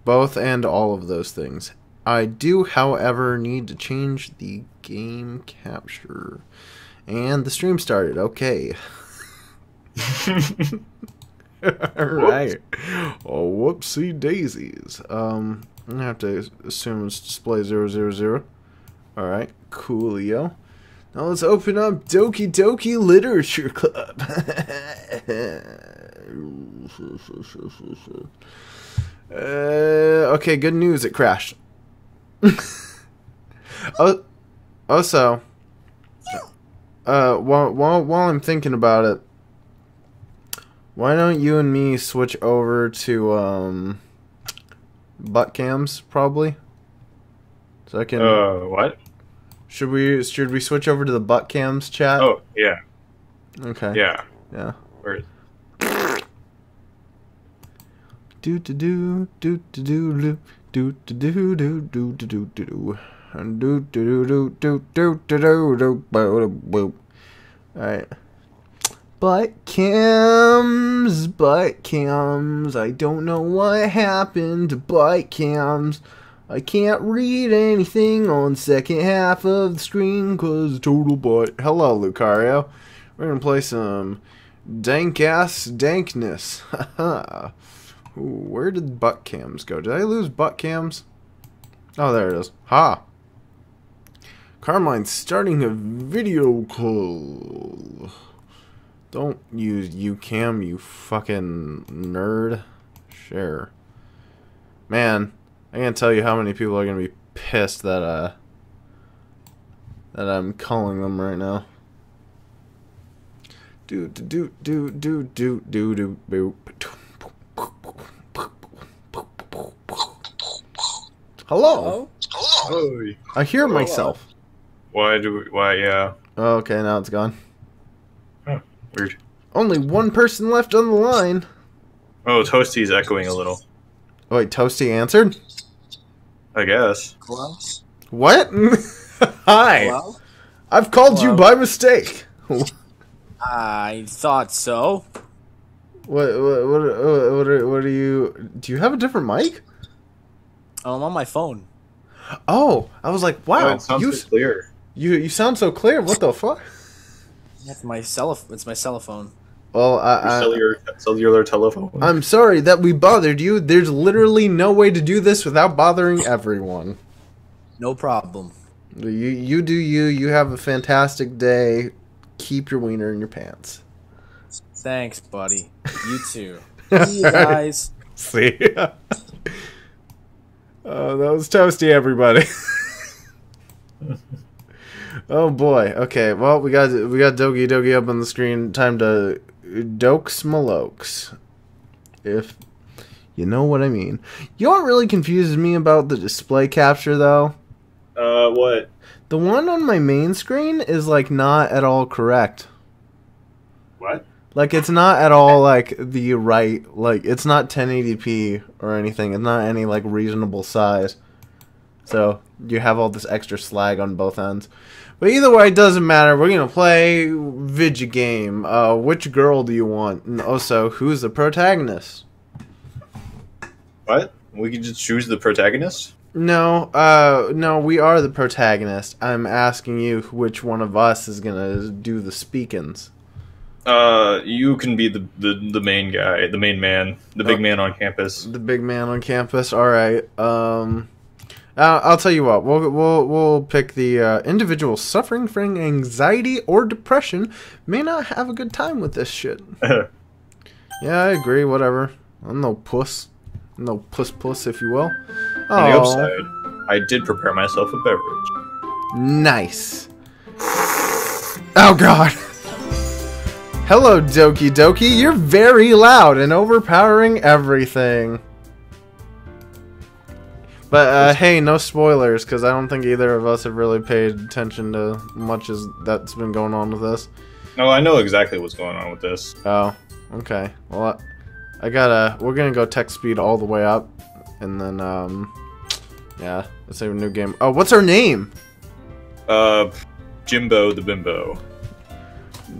both and all of those things. I do, however, need to change the game capture. And the stream started. Okay. Alright. Oh, whoopsie daisies. I'm gonna have to assume it's display 000. Alright, coolio. Now let's open up Doki Doki Literature Club. Okay, good news, it crashed. Also, while I'm thinking about it, why don't you and me switch over to butt cams, probably? So I can. What? Should we switch over to the butt cams chat? Oh yeah. Okay. Yeah. Yeah. Where? Do do do do do do do do do do do do do do and do do do do do do do do. Alright. Butt cams, butt cams. I don't know what happened to butt cams. I can't read anything on second half of the screen cause total butt. Hello, Lucario. We're gonna play some dank ass dankness. Haha. Where did butt cams go? Did I lose butt cams? Oh, there it is. Ha! Carmine's starting a video call. Don't use UCam, you fucking nerd. Share. Man, I can't tell you how many people are gonna be pissed that I'm calling them right now. Do do do do do do do do. Hello. Hello. I hear myself. Why? Yeah. Oh, okay, now it's gone. Oh, weird. Only one person left on the line. Oh, Toasty's echoing a little. Oh, wait, Toasty answered? I guess. Hello? What? Hi. Hello? I've called Hello? you by mistake. I thought so. What are you... Do you have a different mic? I'm on my phone. Oh, I was like, wow. Oh, it sounds so clear. You sound so clear. What the fuck? It's my cell phone. Well, Cellular telephone. I'm sorry that we bothered you. There's literally no way to do this without bothering everyone. No problem. You do you. You have a fantastic day. Keep your wiener in your pants. Thanks, buddy. You too. See you guys. See ya. Oh, that was Toasty, everybody. Oh boy. Okay. Well, we got Doki Doki up on the screen. Time to dokes malokes, if you know what I mean. You know what really confuses me about the display capture, though? What? The one on my main screen is like not at all correct. What? Like, it's not at all, like, the right, like, it's not 1080p or anything. It's not any, like, reasonable size. So, you have all this extra slag on both ends. But either way, it doesn't matter. We're going to play Vidya game. Which girl do you want? And also, who's the protagonist? What? We can just choose the protagonist? No, no, we are the protagonist. I'm asking you which one of us is going to do the speakins. You can be the main guy, the main man, the big man on campus. The big man on campus. All right. I'll tell you what. We'll pick the individual suffering from anxiety or depression may not have a good time with this shit. Yeah, I agree. Whatever. I'm no puss. I'm no puss, if you will. On the upside, I did prepare myself a beverage. Nice. Oh God. Hello, Doki Doki. You're very loud and overpowering everything. But, hey, no spoilers, because I don't think either of us have really paid attention to much as that's been going on with this. No, I know exactly what's going on with this. Oh, okay. Well, we're gonna go tech speed all the way up, and then, yeah, let's have a new game. Oh, what's our name? Jimbo the Bimbo.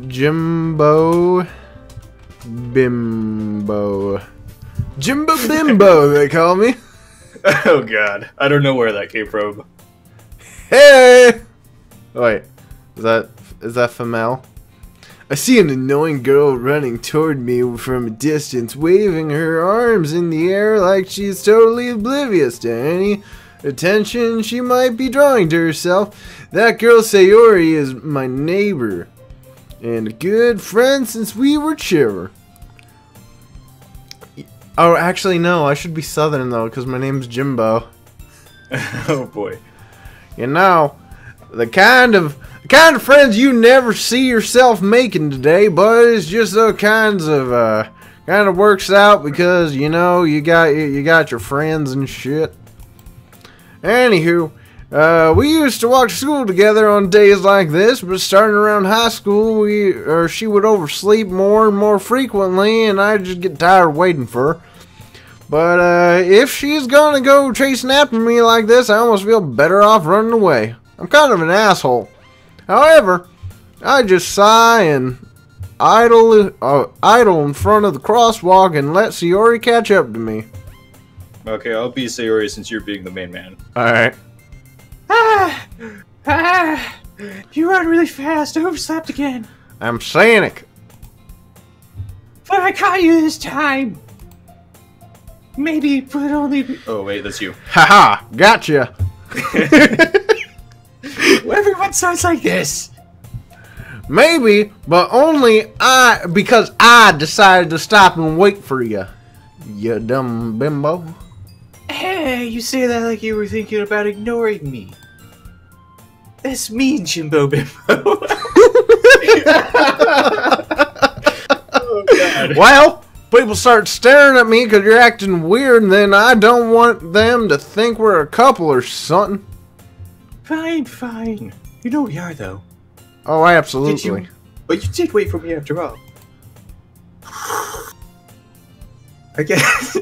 Jimbo Bimbo. Jimbo Bimbo, they call me. Oh god, I don't know where that came from. Hey! Wait, is that female? I see an annoying girl running toward me from a distance, waving her arms in the air like she's totally oblivious to any attention she might be drawing to herself. That girl Sayori is my neighbor, and a good friend since we were children. Oh, actually no, I should be Southern though, because my name's Jimbo. Oh boy. You know, the kind of friends you never see yourself making today, but it's just those kinds of kind of works out because you know you got your friends and shit. Anywho, we used to walk to school together on days like this, but starting around high school, she would oversleep more and more frequently, and I'd just get tired waiting for her. But if she's gonna go chasing after me like this, I almost feel better off running away. I'm kind of an asshole. However, I just sigh and idle in front of the crosswalk and let Sayori catch up to me. Okay, I'll be Sayori since you're being the main man. Alright. You run really fast. I overslept again. I'm Sonic. But I caught you this time. Maybe, but only... Oh, wait, that's you. Haha, gotcha. Everyone sounds like this. Maybe, but only because I decided to stop and wait for you. You dumb bimbo. Hey, you say that like you were thinking about ignoring me. That's mean, Jimbo Bimbo. Oh, God. Well, people start staring at me because you're acting weird, and then I don't want them to think we're a couple or something. Fine, fine. You know we are, though. Oh, absolutely. But you did wait for me after all. I guess.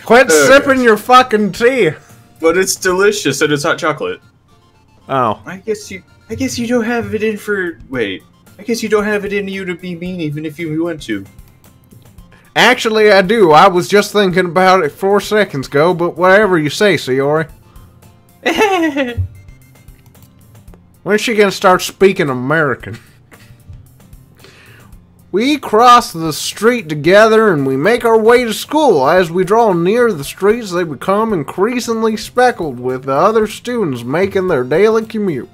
Quit sipping your fucking tea. But it's delicious and it's hot chocolate. Oh. I guess you don't have it in for... Wait. I guess you don't have it in you to be mean even if you want to. Actually, I do. I was just thinking about it 4 seconds ago, but whatever you say, Sayori. When's she gonna start speaking American? We cross the street together and we make our way to school. As we draw near the streets, they become increasingly speckled with the other students making their daily commute.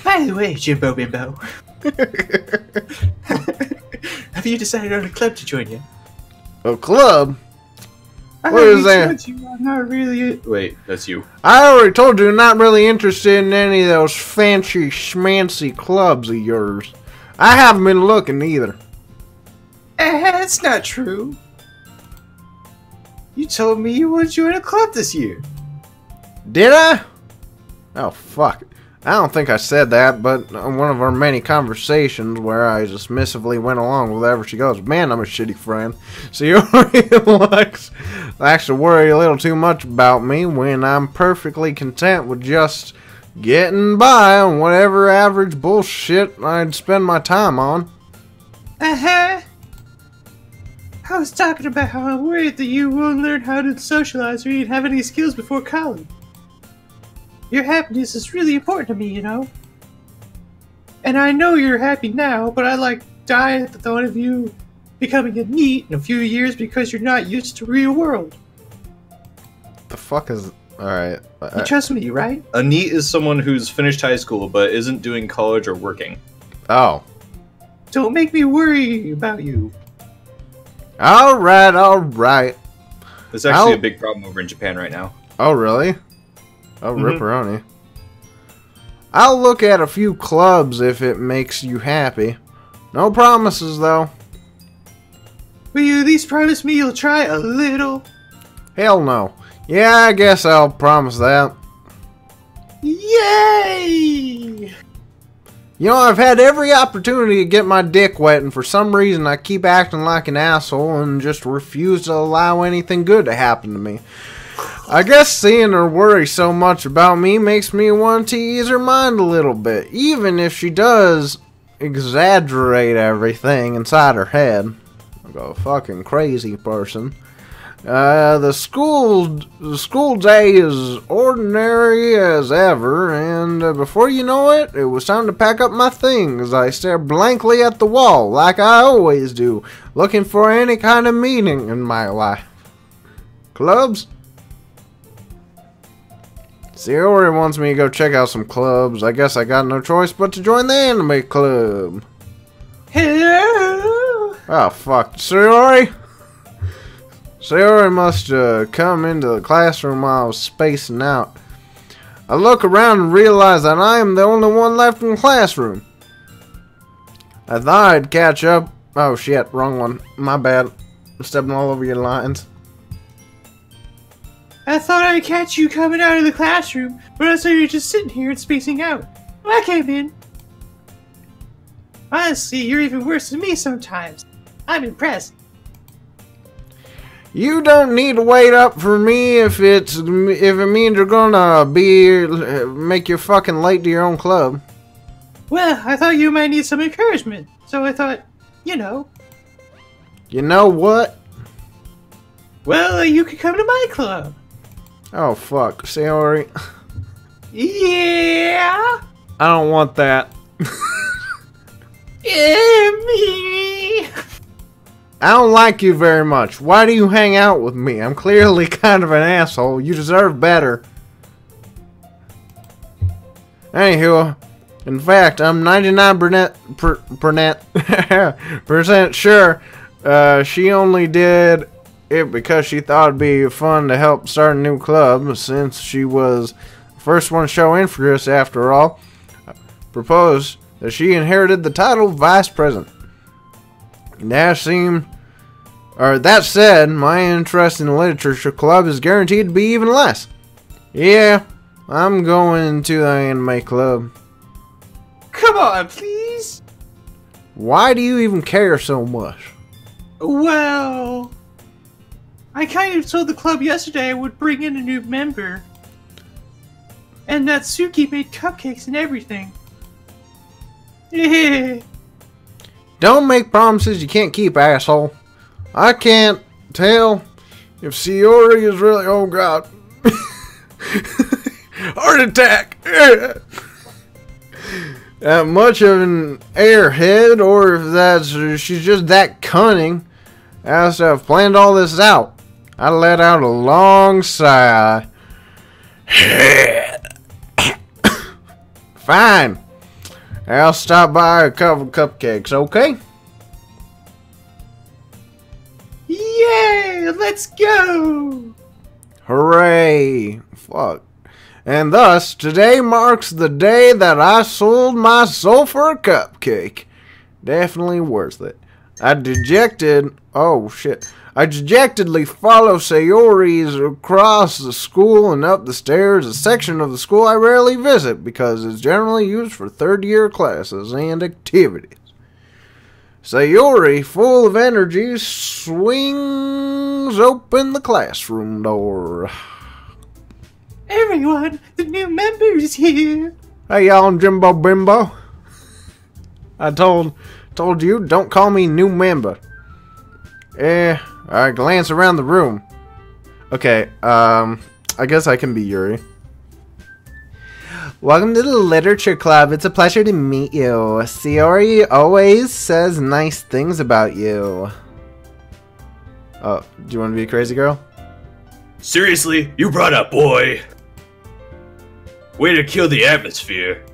By the way, Jimbo Bimbo. Have you decided on a club to join yet? A club? I What is that? You are not really... Wait, that's you. I already told you I'm not really interested in any of those fancy schmancy clubs of yours. I haven't been looking either. That's not true. You told me you would join a club this year. Did I? Oh, fuck. I don't think I said that, but on one of our many conversations where I dismissively went along with whatever she goes, man, I'm a shitty friend. So you likes to worry a little too much about me when I'm perfectly content with just getting by on whatever average bullshit I'd spend my time on. Uh-huh. I was talking about how I'm worried that you won't learn how to socialize or even have any skills before college. Your happiness is really important to me, you know? And I know you're happy now, but I die at the thought of you becoming a NEET in a few years because you're not used to real world. The fuck is... Alright. You trust me, right? A NEET is someone who's finished high school but isn't doing college or working. Oh. Don't make me worry about you. Alright, alright. There's actually a big problem over in Japan right now. Oh, really? Oh, ripperoni. I'll look at a few clubs if it makes you happy. No promises, though. Will you at least promise me you'll try a little? Hell no. Yeah, I guess I'll promise that. Yay! You know, I've had every opportunity to get my dick wet, and for some reason I keep acting like an asshole and just refuse to allow anything good to happen to me. I guess seeing her worry so much about me makes me want to ease her mind a little bit, even if she does exaggerate everything inside her head. Like a fucking crazy person. The school day is ordinary as ever, and before you know it, it was time to pack up my things. I stared blankly at the wall, like I always do, looking for any kind of meaning in my life. Clubs? Sayori wants me to go check out some clubs. I guess I got no choice but to join the anime club. Hello? Oh, fuck. Sayori? Sayori must come into the classroom while I was spacing out. I look around and realize that I am the only one left in the classroom. I thought I'd catch up. Oh shit, wrong one. My bad. I'm stepping all over your lines. I thought I'd catch you coming out of the classroom, but I saw you just sitting here and spacing out. When I came in. Honestly, you're even worse than me sometimes. I'm impressed. You don't need to wait up for me if it means you're gonna make you fucking late to your own club. Well, I thought you might need some encouragement, so I thought, you know. You know what? Well, you could come to my club. Oh fuck, Sayori. Yeah. I don't want that. Yeah, me. I don't like you very much. Why do you hang out with me? I'm clearly kind of an asshole. You deserve better. Anywho, in fact, I'm 99% sure she only did it because she thought it'd be fun to help start a new club, since she was the first one to show interest after all. Proposed that she inherited the title of Vice President. That said, my interest in the literature club is guaranteed to be even less. Yeah, I'm going to the anime club. Come on, please. Why do you even care so much? Well, I kind of told the club yesterday I would bring in a new member. And that Succ made cupcakes and everything. Yeah. Don't make promises you can't keep, asshole. I can't tell if Sayori is really... Oh, God. Heart attack. Much of an airhead, or if she's just that cunning. As I've planned all this out. I let out a long sigh. Fine. I'll stop by a couple cupcakes, okay? Yay! Let's go! Hooray! Fuck. And thus, today marks the day that I sold my soul for a cupcake. Definitely worth it. I dejectedly follow Sayori's across the school and up the stairs, a section of the school I rarely visit because it's generally used for third-year classes and activities. Sayori, full of energy, swings open the classroom door. Everyone, the new member is here. Hey y'all, Jimbo Bimbo. I told you, don't call me new member. I glance around the room. Okay, I guess I can be Yuri. Welcome to the literature club. It's a pleasure to meet you. Sayori always says nice things about you. Oh, do you want to be a crazy girl? Seriously? You brought up boy. Way to kill the atmosphere.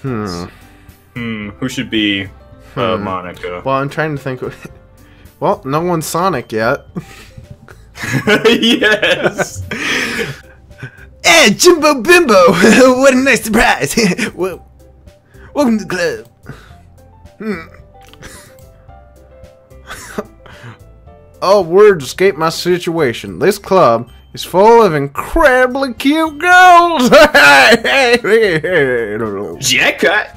Who should be Monica? Well, I'm trying to think. Well, no one's Sonic yet. Yes. Hey, Jimbo Bimbo! What a nice surprise! Well, welcome to the club. Oh, words escape my situation. This club is full of incredibly cute girls! Jackpot!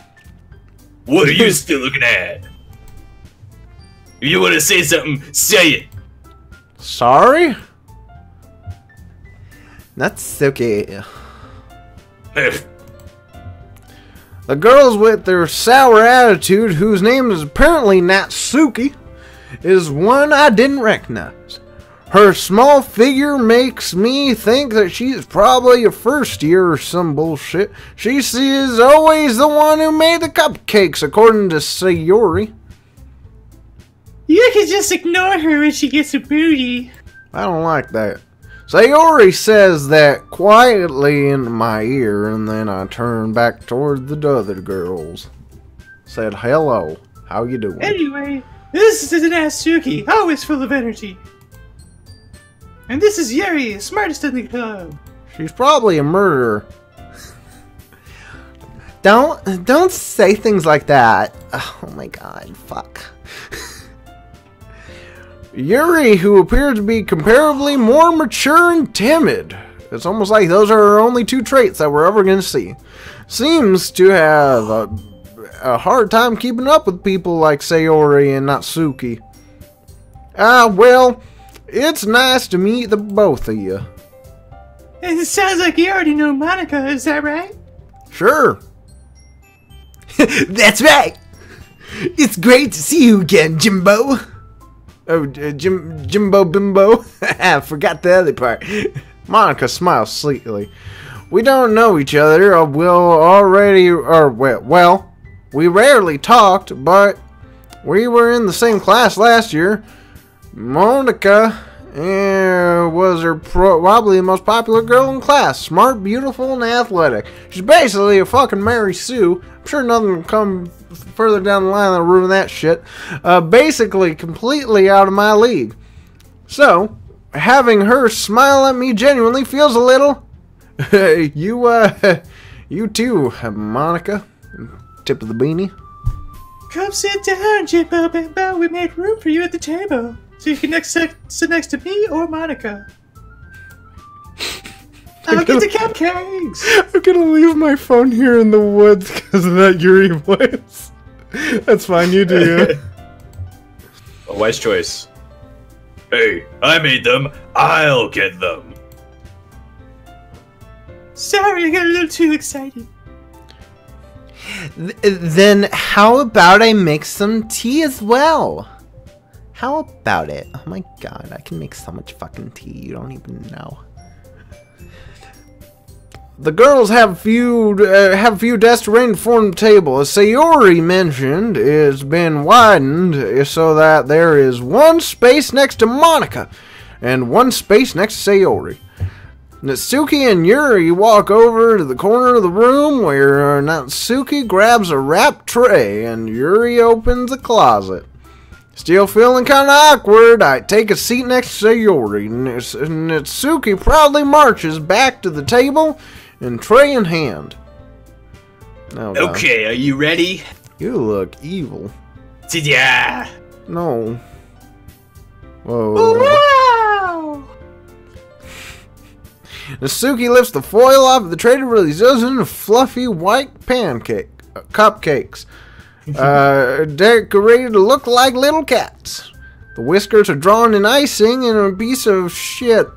What are you still looking at? If you want to say something, say it! Sorry? That's okay. The girls with their sour attitude, whose name is apparently Natsuki, is one I didn't recognize. Her small figure makes me think that she's probably a first year or some bullshit. She is always the one who made the cupcakes, according to Sayori. You can just ignore her when she gets a booty. I don't like that. Sayori says that quietly in my ear, and then I turn back toward the other girls. Said, hello, how you doing? Anyway, this is an Succ, always full of energy. And this is Yuri, smartest in the club. She's probably a murderer. Don't say things like that. Oh my god, fuck. Yuri, who appears to be comparably more mature and timid. It's almost like those are her only two traits that we're ever going to see. Seems to have a hard time keeping up with people like Sayori and Natsuki. Well, it's nice to meet the both of you. And it sounds like you already know Monica, is that right? Sure. That's right. It's great to see you again, Jimbo. Oh, Jimbo Bimbo. I forgot the other part. Monica smiles sleepily. We don't know each other. We rarely talked, but we were in the same class last year. Monica was probably the most popular girl in class. Smart, beautiful, and athletic. She's basically a fucking Mary Sue. I'm sure nothing will come further down the line that'll ruin that shit. Basically, completely out of my league. So, having her smile at me genuinely feels a little... you too, Monica. Tip of the beanie. Come sit down, Jimbo Bimbo. We made room for you at the table. So you can sit next to me or Monica. I'll get the cupcakes! I'm gonna leave my phone here in the woods because of that Yuri voice. That's fine, you do. A wise choice. Hey, I made them. I'll get them. Sorry, I got a little too excited. Then how about I make some tea as well? How about it? Oh my god, I can make so much fucking tea, you don't even know. The girls have a few desks arranged for the table. As Sayori mentioned, it's been widened so that there is one space next to Monica and one space next to Sayori. Natsuki and Yuri walk over to the corner of the room where Natsuki grabs a wrap tray and Yuri opens the closet. Still feeling kind of awkward, I take a seat next to Sayori. Natsuki proudly marches back to the table and tray in hand. Oh, Okay, are you ready? you look evil. Yeah. No. Whoa. Wow! Natsuki lifts the foil off of the tray to release dozens of fluffy white cupcakes. Decorated to look like little cats. The whiskers are drawn in icing in a piece of shit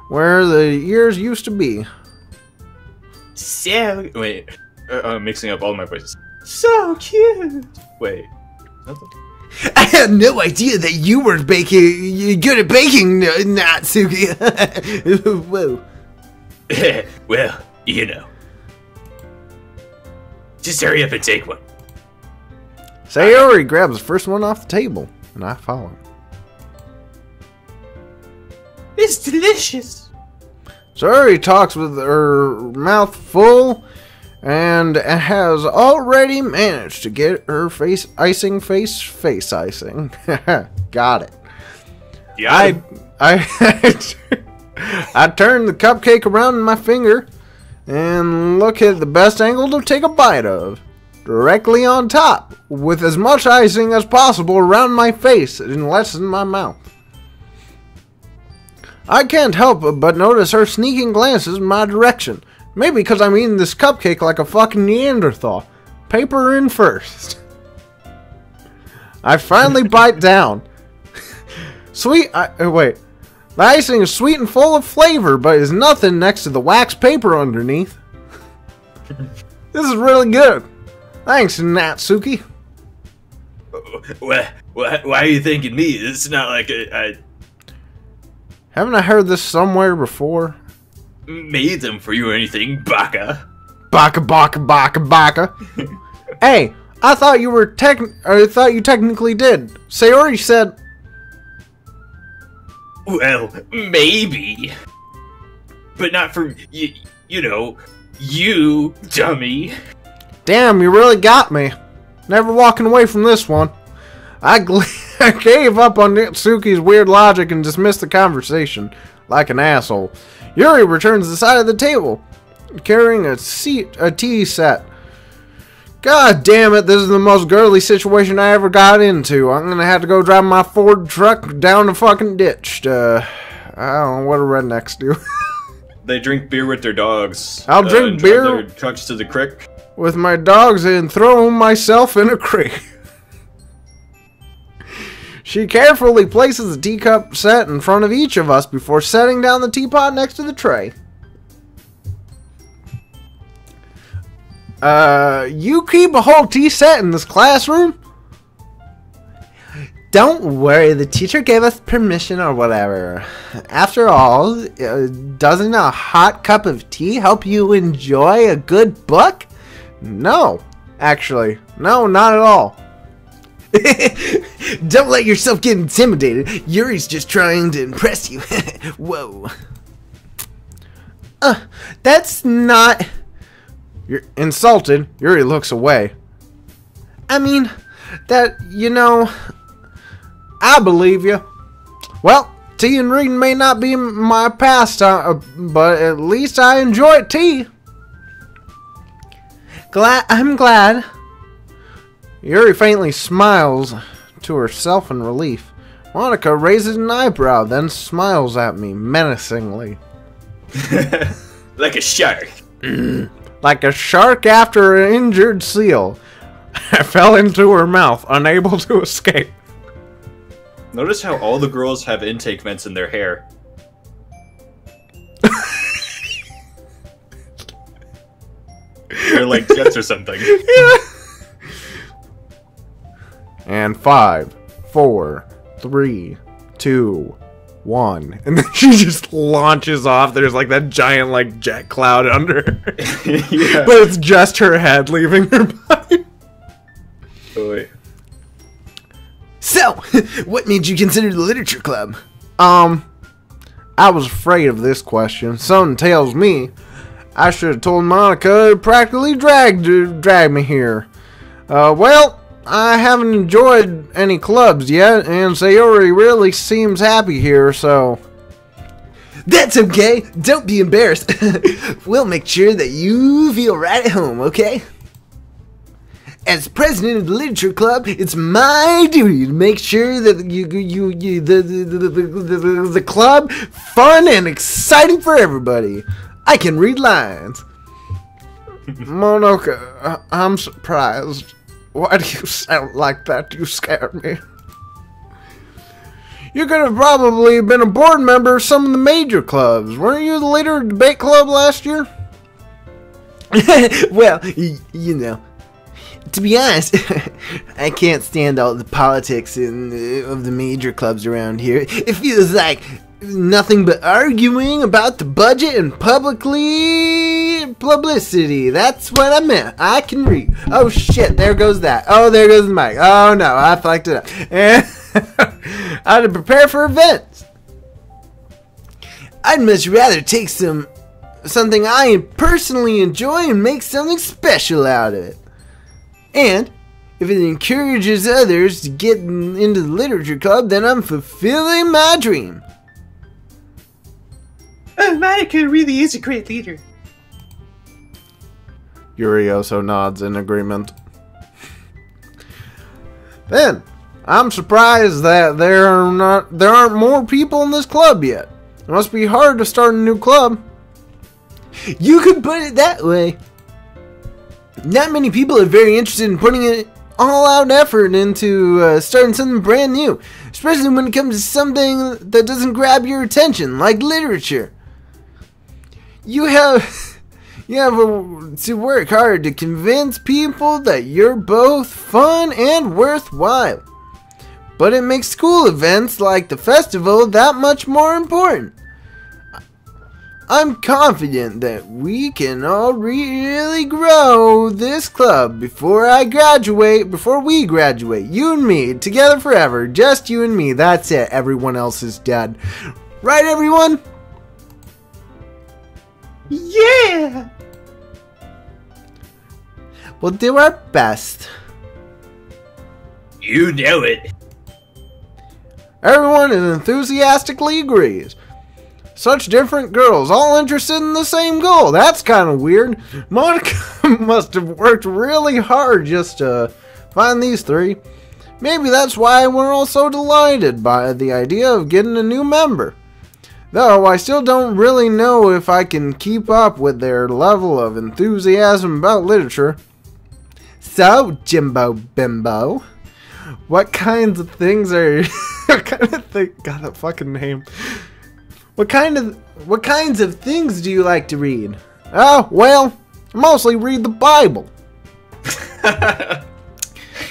where the ears used to be. So wait, I'm mixing up all my voices. So cute! Wait, nothing. I had no idea that you were good at baking, Natsuki. Whoa. Well, you know. Just hurry up and take one. Sayori grabs the first one off the table, and I follow. It's delicious! Sayori talks with her mouth full and has already managed to get her face icing. Got it. Yeah. I turn the cupcake around in my finger and look at the best angle to take a bite of. Directly on top, with as much icing as possible around my face and less in my mouth. I can't help but notice her sneaking glances in my direction. Maybe because I'm eating this cupcake like a fucking Neanderthal. Paper in first. I finally bite down. Wait. The icing is sweet and full of flavor, but is nothing next to the wax paper underneath. This is really good. Thanks, Natsuki. Why are you thanking me? It's not like I Haven't I heard this somewhere before? made them for you or anything, baka. Baka baka baka baka. Hey, I thought you technically did. Sayori said. Well, maybe. But not for, you know, you, dummy. Damn, you really got me. Never walking away from this one. I gave up on Suki's weird logic and dismissed the conversation like an asshole. Yuri returns to the side of the table, carrying a tea set. God damn it, this is the most girly situation I ever got into. I'm gonna have to go drive my Ford truck down the fucking ditch. I don't know what do rednecks do. They drink beer with their dogs. I'll drink drive beer their trucks to the creek. with my dogs and throw myself in a creek. She carefully places the teacup set in front of each of us before setting down the teapot next to the tray. You keep a whole tea set in this classroom? Don't worry, the teacher gave us permission or whatever. After all, doesn't a hot cup of tea help you enjoy a good book? No, actually. No, not at all. Don't let yourself get intimidated. Yuri's just trying to impress you. Whoa. That's not... You're insulted. Yuri looks away. I mean, that, you know... I believe you. Well, tea and reading may not be my pastime, but at least I enjoy tea. I'm glad. Yuri faintly smiles to herself in relief. Monica raises an eyebrow, then smiles at me menacingly. Like a shark. Like a shark after an injured seal. I fell into her mouth, unable to escape. Notice how all the girls have intake vents in their hair. They're like jets or something. Yeah. And 5, 4, 3, 2, 1. And then she just launches off. There's like that giant like jet cloud under her. Yeah. But it's just her head leaving her body. Boy. So, what made you consider the literature club? I was afraid of this question. Something tells me I should have told Monica it practically dragged me here. Well, I haven't enjoyed any clubs yet, and Sayori really seems happy here, so... That's okay. Don't be embarrassed. We'll make sure that you feel right at home, okay? As president of the literature club, it's my duty to make sure that the club fun and exciting for everybody. I can read lines. Monica, I'm surprised. Why do you sound like that? You scared me. You could have probably been a board member of some of the major clubs. Weren't you the leader of the debate club last year? Well, you know. To be honest, I can't stand all the politics of the major clubs around here. It feels like nothing but arguing about the budget and publicity. That's what I meant. I can read. Oh shit, there goes that. Oh, there goes the mic. Oh no, I fucked it up. And I had to prepare for events. I'd much rather take something I personally enjoy and make something special out of it. And if it encourages others to get into the literature club, then I'm fulfilling my dream. Monica really is a great leader. Yuri also nods in agreement. Then, I'm surprised that there aren't more people in this club yet. It must be hard to start a new club. You could put it that way. Not many people are very interested in putting an all-out effort into starting something brand new, especially when it comes to something that doesn't grab your attention, like literature. You have to work hard to convince people that you're both fun and worthwhile. but it makes school events like the festival that much more important. I'm confident that we can all really grow this club before we graduate. You and me, together forever. Just you and me. That's it. Everyone else is dead. Right, everyone? Yeah! We'll do our best. You know it. Everyone enthusiastically agrees. Such different girls, all interested in the same goal. That's kind of weird. Monica must have worked really hard just to find these three. Maybe that's why we're all so delighted by the idea of getting a new member. Though I still don't really know if I can keep up with their level of enthusiasm about literature. So, Jimbo Bimbo, what kinds of things are... what kind of thing... God, that fucking name... What kinds of things do you like to read? Oh, well, I mostly read the Bible.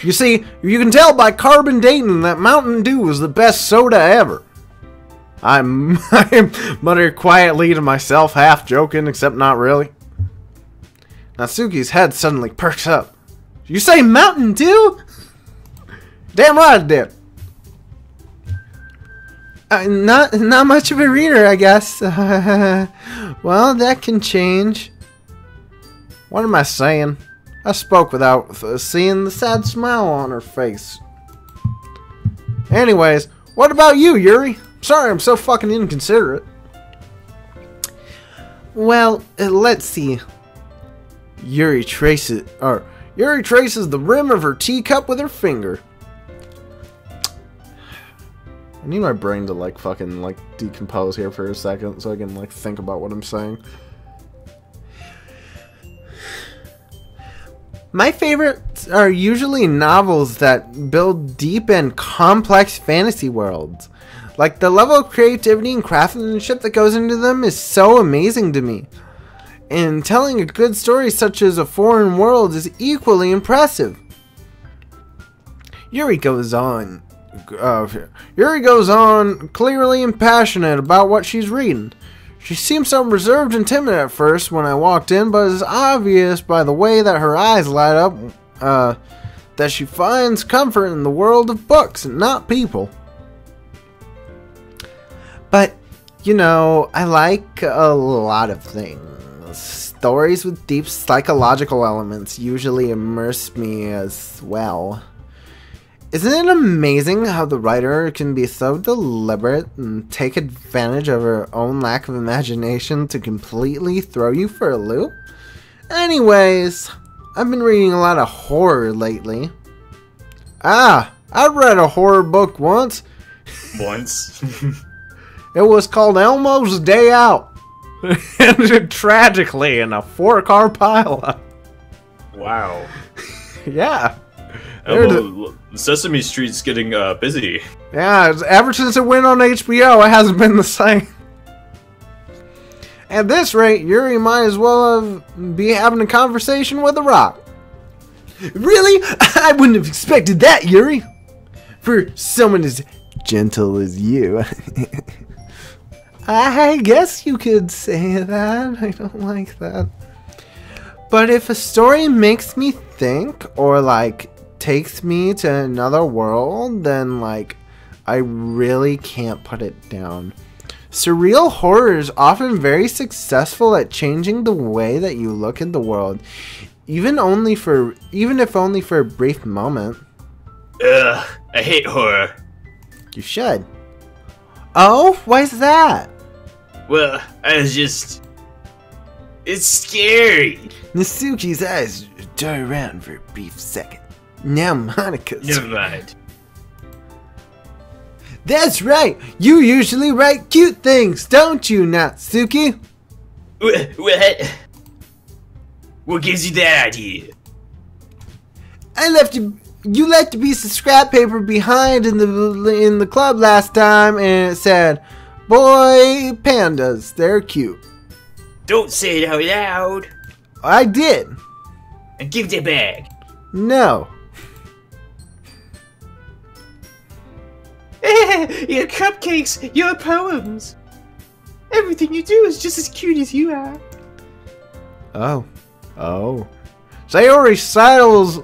You see, you can tell by carbon dating that Mountain Dew is the best soda ever. I mutter quietly to myself, half joking, except not really. Natsuki's head suddenly perks up. You say Mountain Dew? Damn right I did. Not much of a reader, I guess. Well, that can change. What am I saying? I spoke without seeing the sad smile on her face. Anyways, what about you, Yuri? Sorry, I'm so fucking inconsiderate. Well, let's see. Yuri traces the rim of her teacup with her finger. I need my brain to fucking decompose here for a second so I can think about what I'm saying. My favorites are usually novels that build deep and complex fantasy worlds. Like, the level of creativity and craftsmanship that goes into them is so amazing to me. And telling a good story such as A Foreign World is equally impressive. Yuri goes on, clearly impassionate about what she's reading. She seemed so reserved and timid at first when I walked in, but it's obvious by the way that her eyes light up that she finds comfort in the world of books and not people. But, you know, I like a lot of things. Stories with deep psychological elements usually immerse me as well. Isn't it amazing how the writer can be so deliberate and take advantage of her own lack of imagination to completely throw you for a loop? Anyways, I've been reading a lot of horror lately. I read a horror book once. Once? It was called Elmo's Day Out. It ended tragically in a 4-car pileup. Wow. Yeah. Sesame Street's getting busy. Yeah, ever since it went on HBO, it hasn't been the same. At this rate, Yuri might as well be having a conversation with a rock. Really? I wouldn't have expected that, Yuri. For someone as gentle as you. I guess you could say that. I don't like that. But if a story makes me think, or takes me to another world, then I really can't put it down. Surreal horror is often very successful at changing the way that you look at the world, even if only for a brief moment. Ugh, I hate horror. You should. Oh, why's that? Well, it's scary. Natsuki's eyes dart around for a brief second. Now Monica's... Never mind. That's right! You usually write cute things, don't you, Natsuki? What? What gives you that idea? You left a piece of scrap paper behind in the club last time, and it said, "Boy pandas, they're cute." Don't say it out loud. I did. And give that back. No. Your cupcakes, your poems. Everything you do is just as cute as you are. Oh. Sayori saddles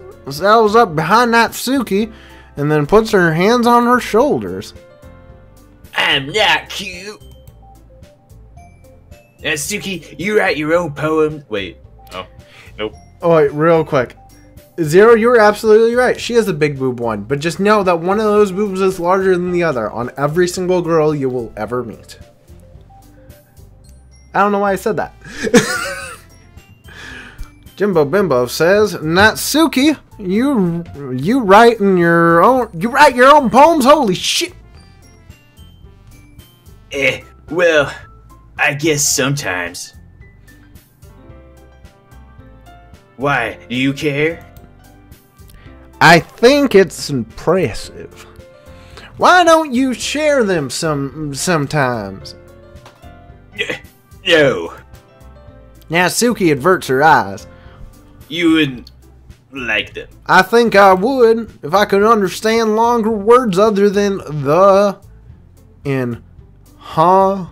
up behind that Succ and then puts her hands on her shoulders. I'm not cute. Now, Succ, you write your own poems. Wait. Oh. Nope. Oh, wait, real quick. Zero, you're absolutely right. She is a big boob one, but just know that one of those boobs is larger than the other on every single girl you will ever meet. I don't know why I said that. Jimbo Bimbo says, Natsuki, you write your own poems? Holy shit! Well, I guess sometimes. Why? Do you care? I think it's impressive. Why don't you share them sometimes? No. Natsuki averts her eyes. You wouldn't like them. I think I would if I could understand longer words other than the and huh.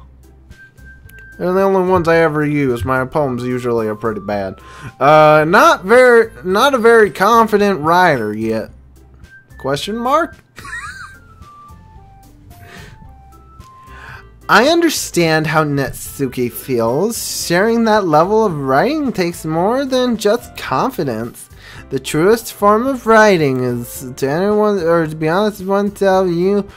They're the only ones I ever use. My poems usually are pretty bad. Not a very confident writer yet. Question mark? I understand how Natsuki feels. Sharing that level of writing takes more than just confidence. The truest form of writing is to anyone, or to be honest with oneself, you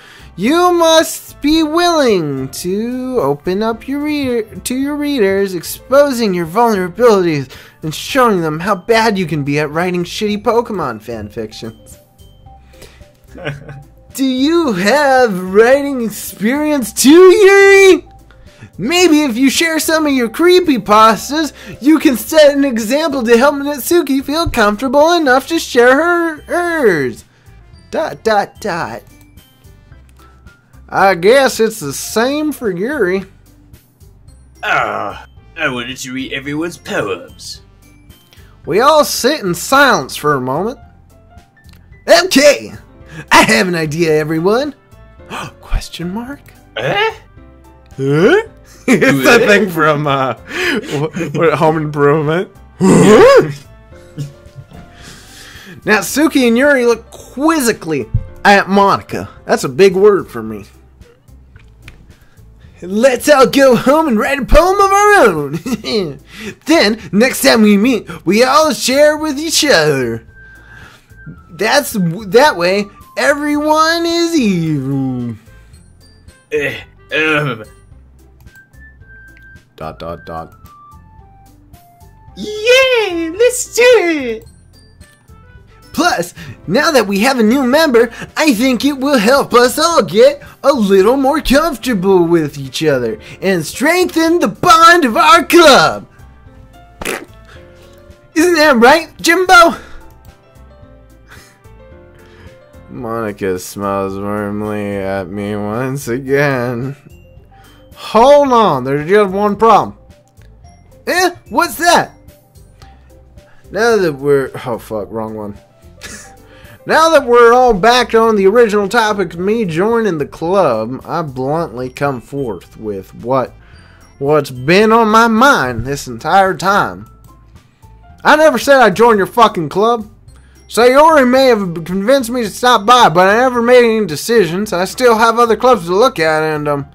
must be willing to open up to your readers, exposing your vulnerabilities and showing them how bad you can be at writing shitty Pokemon fanfictions. Do you have writing experience too, Yuri? Maybe if you share some of your creepypastas, you can set an example to help Natsuki feel comfortable enough to share hers. ... I guess it's the same for Yuri. I wanted to read everyone's poems. We all sit in silence for a moment. Okay, I have an idea, everyone. Question mark? Eh? Huh? It's that thing from what, Home Improvement. Natsuki and Yuri look quizzically at Monica. That's a big word for me. Let's all go home and write a poem of our own. Then, next time we meet, we all share with each other. That way, everyone is even. ... Yeah, let's do it. Plus, now that we have a new member, I think it will help us all get a little more comfortable with each other and strengthen the bond of our club. Isn't that right, Jimbo? Monica smiles warmly at me once again. Hold on, there's just one problem. What's that? Now that we're... Oh, fuck, wrong one. Now that we're all back on the original topic of me joining the club, I bluntly come forth with what's been on my mind this entire time. I never said I'd join your fucking club. Sayori may have convinced me to stop by, but I never made any decisions. I still have other clubs to look at, and I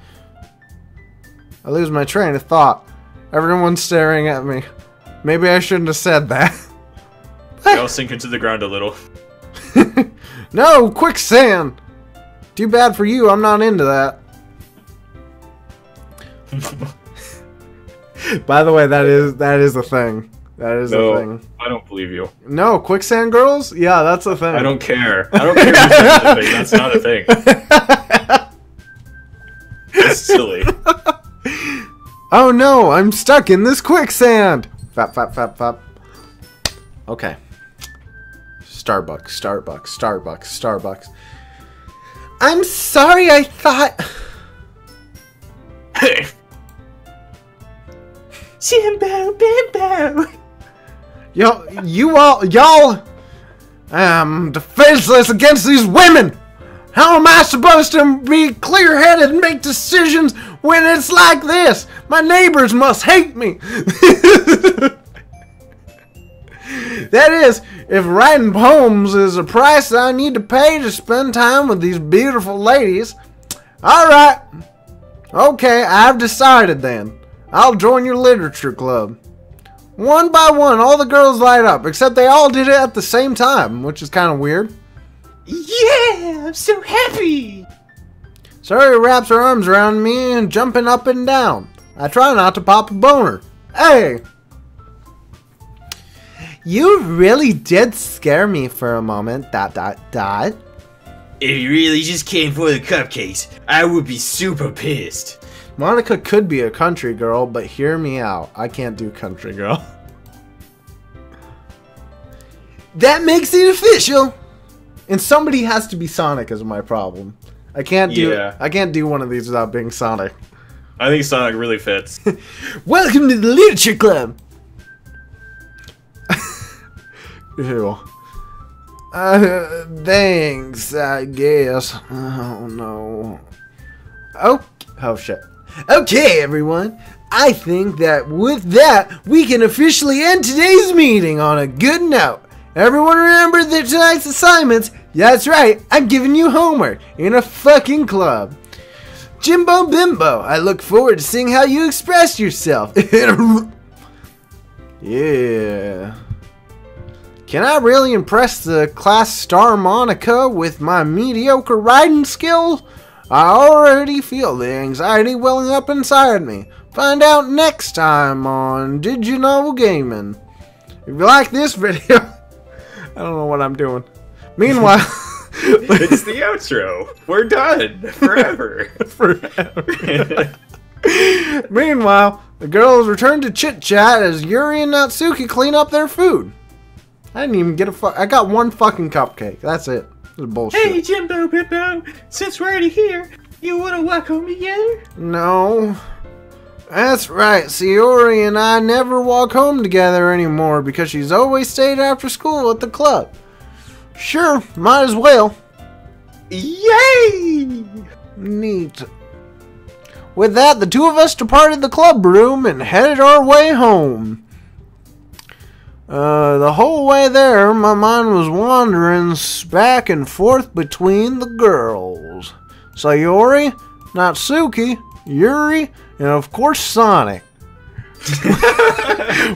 lose my train of thought. Everyone's staring at me. Maybe I shouldn't have said that. They all sink into the ground a little. No, quicksand! Too bad for you, I'm not into that. By the way, that is a thing. That is a thing. I don't believe you. No, quicksand girls? Yeah, that's a thing. I don't care. I don't care if that's a thing. That's not a thing. It's silly. Oh no, I'm stuck in this quicksand! Fap, fap, fap, fap. Okay. Starbucks. I'm sorry, I thought... Hey! Jimbo Bimbo! Y'all, defenseless against these women! How am I supposed to be clear-headed and make decisions when it's like this? My neighbors must hate me. That is, if writing poems is a price I need to pay to spend time with these beautiful ladies. Alright. Okay, I've decided then. I'll join your literature club. One by one, all the girls light up, except they all did it at the same time, which is kind of weird. Yeah, I'm so happy. Sari wraps her arms around me and jumping up and down. I try not to pop a boner. Hey! You really did scare me for a moment, ... If you really just came for the cupcakes, I would be super pissed. Monica could be a country girl, but hear me out. I can't do country girl. That makes it official! And somebody has to be Sonic is my problem. I can't do one of these without being Sonic. I think Sonic really fits. Welcome to the Literature Club! Ew. Thanks, I guess. Oh no. Oh shit. Okay, everyone. I think that with that, we can officially end today's meeting on a good note. Everyone remember that tonight's assignments? That's right, I'm giving you homework in a fucking club. Jimbo Bimbo, I look forward to seeing how you express yourself. Yeah. Can I really impress the class star Monica with my mediocre writing skills? I already feel the anxiety welling up inside me. Find out next time on Did You Know Gaming. If you like this video, I don't know what I'm doing. Meanwhile, it's the outro. We're done forever. Meanwhile, the girls return to chit chat as Yuri and Natsuki clean up their food. I didn't even get I got one fucking cupcake. That's it. This is bullshit. Hey, Jimbo Bimbo, since we're already here, you want to walk home together? No. That's right. Sayori and I never walk home together anymore because she's always stayed after school at the club. Sure, might as well. Yay! Neat. With that, the two of us departed the club room and headed our way home. The whole way there, my mind was wandering back and forth between the girls. Sayori, Natsuki, Yuri, and of course Sonic.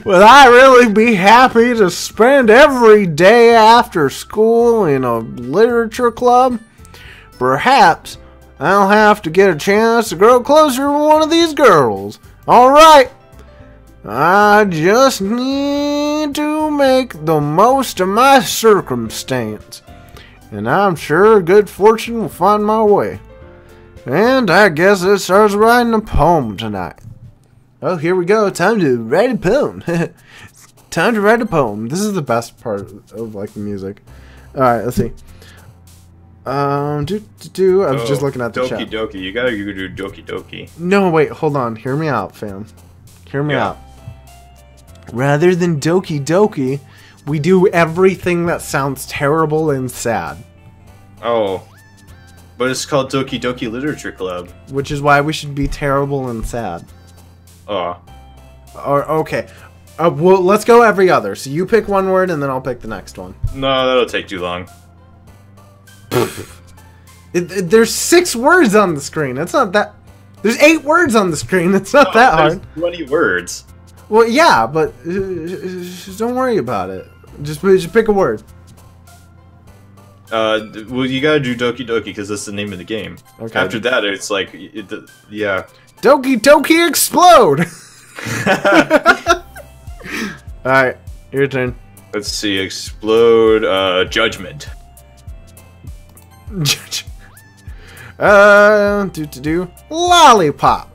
Would I really be happy to spend every day after school in a literature club? Perhaps I'll have to get a chance to grow closer with one of these girls. Alright. I just need to make the most of my circumstance. And I'm sure good fortune will find my way. And I guess it starts writing a poem tonight. Oh, here we go. Time to write a poem. Time to write a poem. This is the best part of like the music. Alright, let's see. I was just looking at the chat. Doki. You gotta do Doki. No, wait, hold on. Hear me out, fam. Hear me out. Rather than Doki, we do everything that sounds terrible and sad. Oh. But it's called Doki Literature Club. Which is why we should be terrible and sad. Oh. Or, okay. Well, let's go every other. So you pick one word and then I'll pick the next one. No, that'll take too long. There's 6 words on the screen. It's not that... There's 8 words on the screen. It's not that hard. 20 words. Well, yeah, but don't worry about it. Just pick a word. Well, you gotta do Doki because that's the name of the game. Okay. After that, it's like, yeah. Doki explode! Alright, your turn. Let's see, explode, judgment. Lollipop.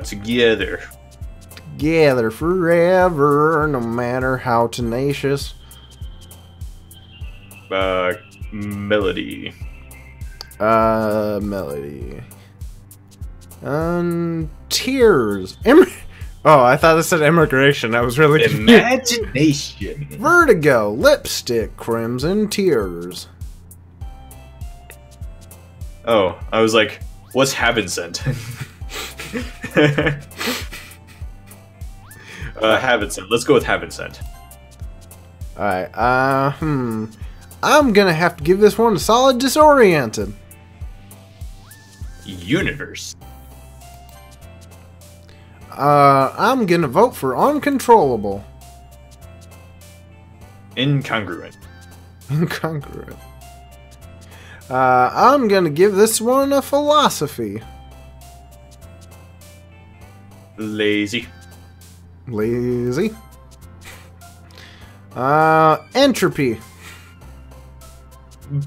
Together. Together forever, no matter how tenacious. Melody. Melody. Tears. Oh, I thought this said immigration. I was really confused. Imagination. Vertigo. Lipstick. Crimson tears. Oh, I was like, what's Haven Sent? Haven Sent. Let's go with Haven Sent. Alright, I'm gonna have to give this one a solid disoriented. Universe. I'm gonna vote for uncontrollable. Incongruent. Incongruent. I'm gonna give this one a philosophy. Lazy. Lazy. Entropy.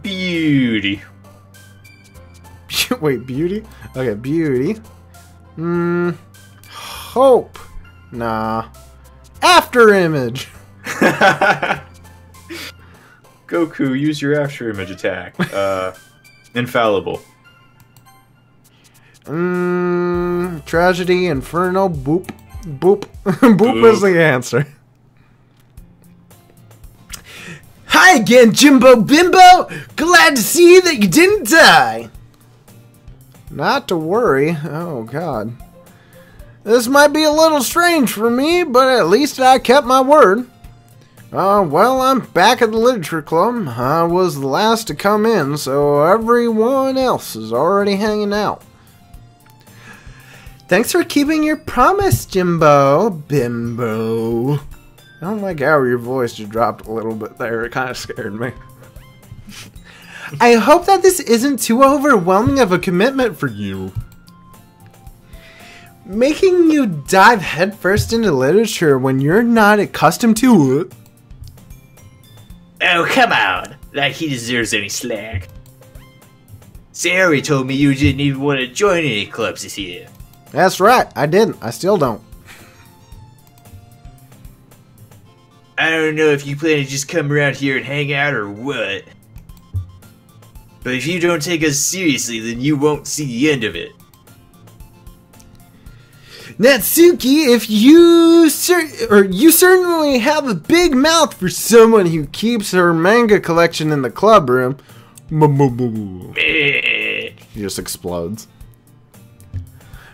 Beauty. Wait, beauty? Okay, beauty. Hope. Nah. After image. Goku, use your after image attack. Infallible. Tragedy, inferno, boop. Boop. Boop is the answer. Hi again, Jimbo Bimbo! Glad to see that you didn't die! Not to worry. Oh, God. This might be a little strange for me, but at least I kept my word. Well, I'm back at the Literature Club. I was the last to come in, so everyone else is already hanging out. Thanks for keeping your promise, Jimbo Bimbo. I don't like how your voice just dropped a little bit there. It kind of scared me. I hope that this isn't too overwhelming of a commitment for you. Making you dive headfirst into literature when you're not accustomed to it. Oh, come on. Like he deserves any slack. Sayori told me you didn't even want to join any clubs this year. That's right. I didn't. I still don't. I don't know if you plan to just come around here and hang out or what. But if you don't take us seriously, then you won't see the end of it. Natsuki, if you certainly have a big mouth for someone who keeps her manga collection in the club room. He just explodes.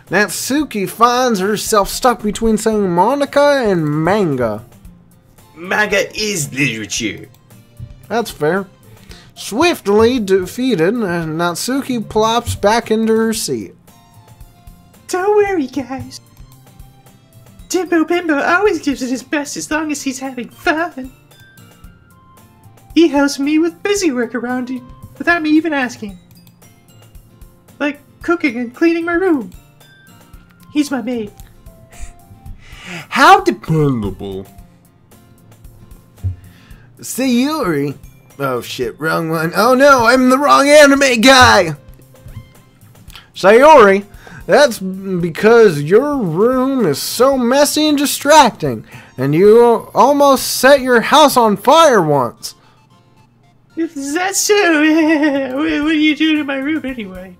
Natsuki finds herself stuck between saying Monica and manga. Manga is literature. That's fair. Swiftly defeated, Natsuki plops back into her seat. Don't worry, guys. Jimbo Bimbo always gives it his best as long as he's having fun. He helps me with busy work around it without me even asking. Like cooking and cleaning my room. He's my maid. How dependable. Sayori. Oh shit, wrong one. Oh no, I'm the wrong anime guy! Sayori, that's because your room is so messy and distracting, and you almost set your house on fire once. If that's so, what are you doing in my room anyway?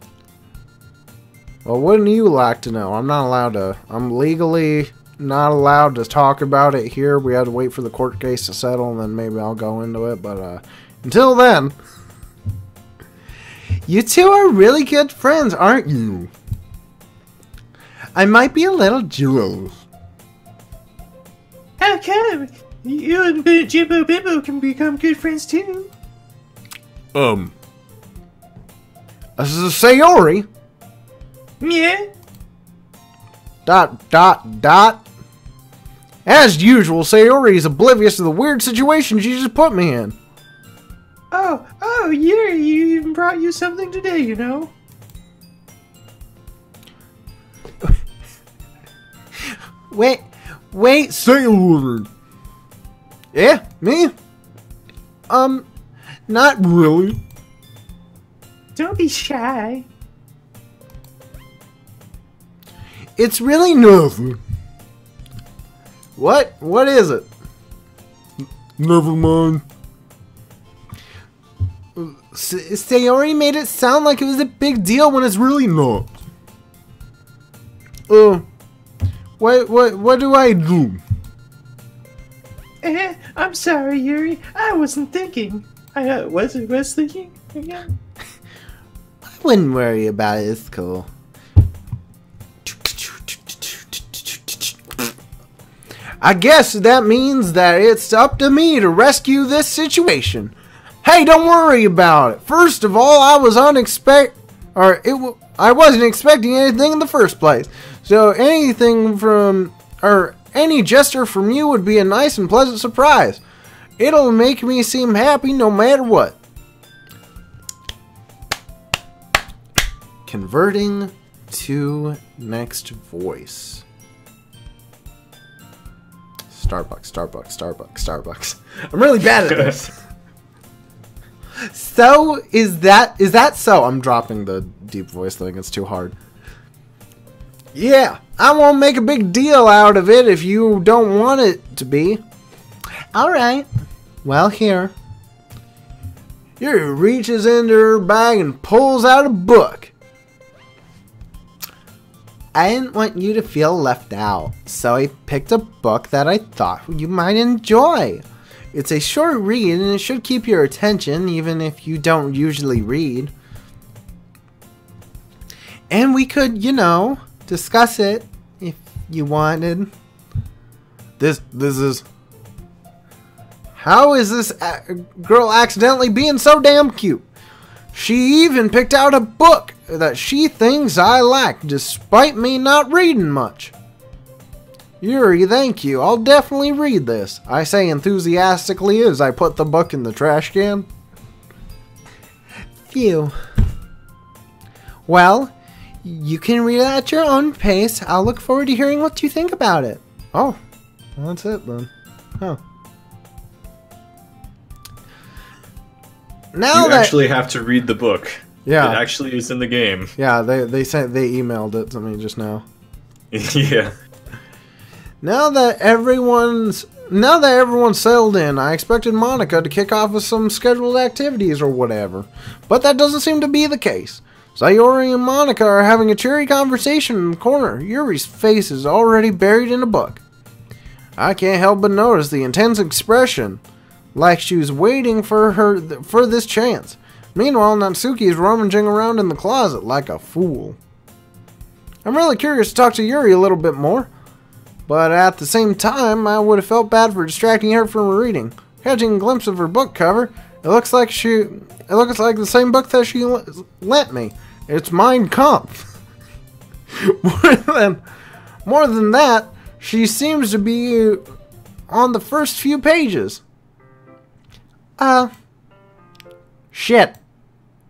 Well, wouldn't you like to know? I'm legally not allowed to talk about it here. We had to wait for the court case to settle, and then maybe I'll go into it, but until then, you two are really good friends, aren't you? I might be a little jealous. How come? You and Jimbo Bimbo can become good friends too. This is Sayori. Yeah? ... As usual, Sayori is oblivious to the weird situation she just put me in. Oh, Yuri, you even brought you something today, you know? Wait, Sayori. Yeah, me? Not really. Don't be shy. It's really nothing. What is it? Never mind. Sayori made it sound like it was a big deal when it's really not. What do I do? I'm sorry, Yuri. I wasn't thinking. I was thinking again. I Wouldn't worry about it. It's cool. I guess that means that it's up to me to rescue this situation. Hey, don't worry about it. First of all, I wasn't expecting anything in the first place. So any gesture from you would be a nice and pleasant surprise. It'll make me seem happy no matter what. Converting to next voice. Starbucks. I'm really bad at this. So, is that so? I'm dropping the deep voice thing, it's too hard. Yeah, I won't make a big deal out of it if you don't want it to be. Alright, well here. Yuri reaches into her bag and pulls out a book. I didn't want you to feel left out, so I picked a book that I thought you might enjoy. It's a short read and it should keep your attention even if you don't usually read. And we could, you know, discuss it if you wanted. This is... How is this girl accidentally being so damn cute? She even picked out a book that she thinks I like, despite me not reading much. Yuri, thank you. I'll definitely read this, I say enthusiastically as I put the book in the trash can. Phew. Well, you can read it at your own pace. I'll look forward to hearing what you think about it. Oh, well, that's it then. Huh. Now you actually have to read the book. Yeah. It actually is in the game. Yeah, they emailed it to me just now. Yeah. Now that everyone's settled in, I expected Monica to kick off with some scheduled activities or whatever. But that doesn't seem to be the case. Sayori and Monica are having a cheery conversation in the corner. Yuri's face is already buried in a book. I can't help but notice the intense expression, like she was waiting for this chance. Meanwhile, Natsuki is rummaging around in the closet like a fool. I'm really curious to talk to Yuri a little bit more, but at the same time, I would have felt bad for distracting her from her reading. Catching a glimpse of her book cover, it looks like the same book that she lent me. It's Mein Kampf. More than that, she seems to be on the first few pages. Shit.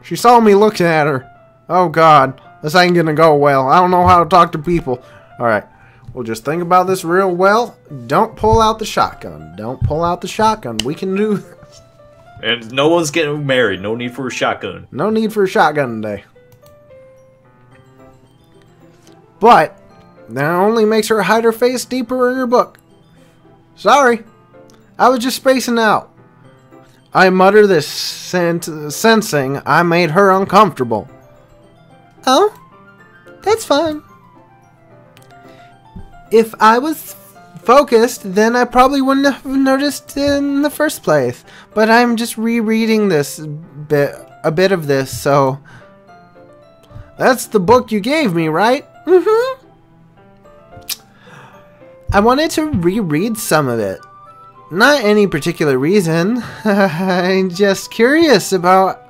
She saw me looking at her. Oh god, this ain't gonna go well. I don't know how to talk to people. Alright, we'll just think about this real well. Don't pull out the shotgun. Don't pull out the shotgun. We can do this. And no one's getting married. No need for a shotgun. No need for a shotgun today. But that only makes her hide her face deeper in her book. Sorry. I was just spacing out. I mutter this, sensing I made her uncomfortable. Oh, that's fine. If I was focused, then I probably wouldn't have noticed in the first place. But I'm just rereading a bit of this, so... That's the book you gave me, right? Mm-hmm. I wanted to reread some of it. Not any particular reason. I'm just curious about...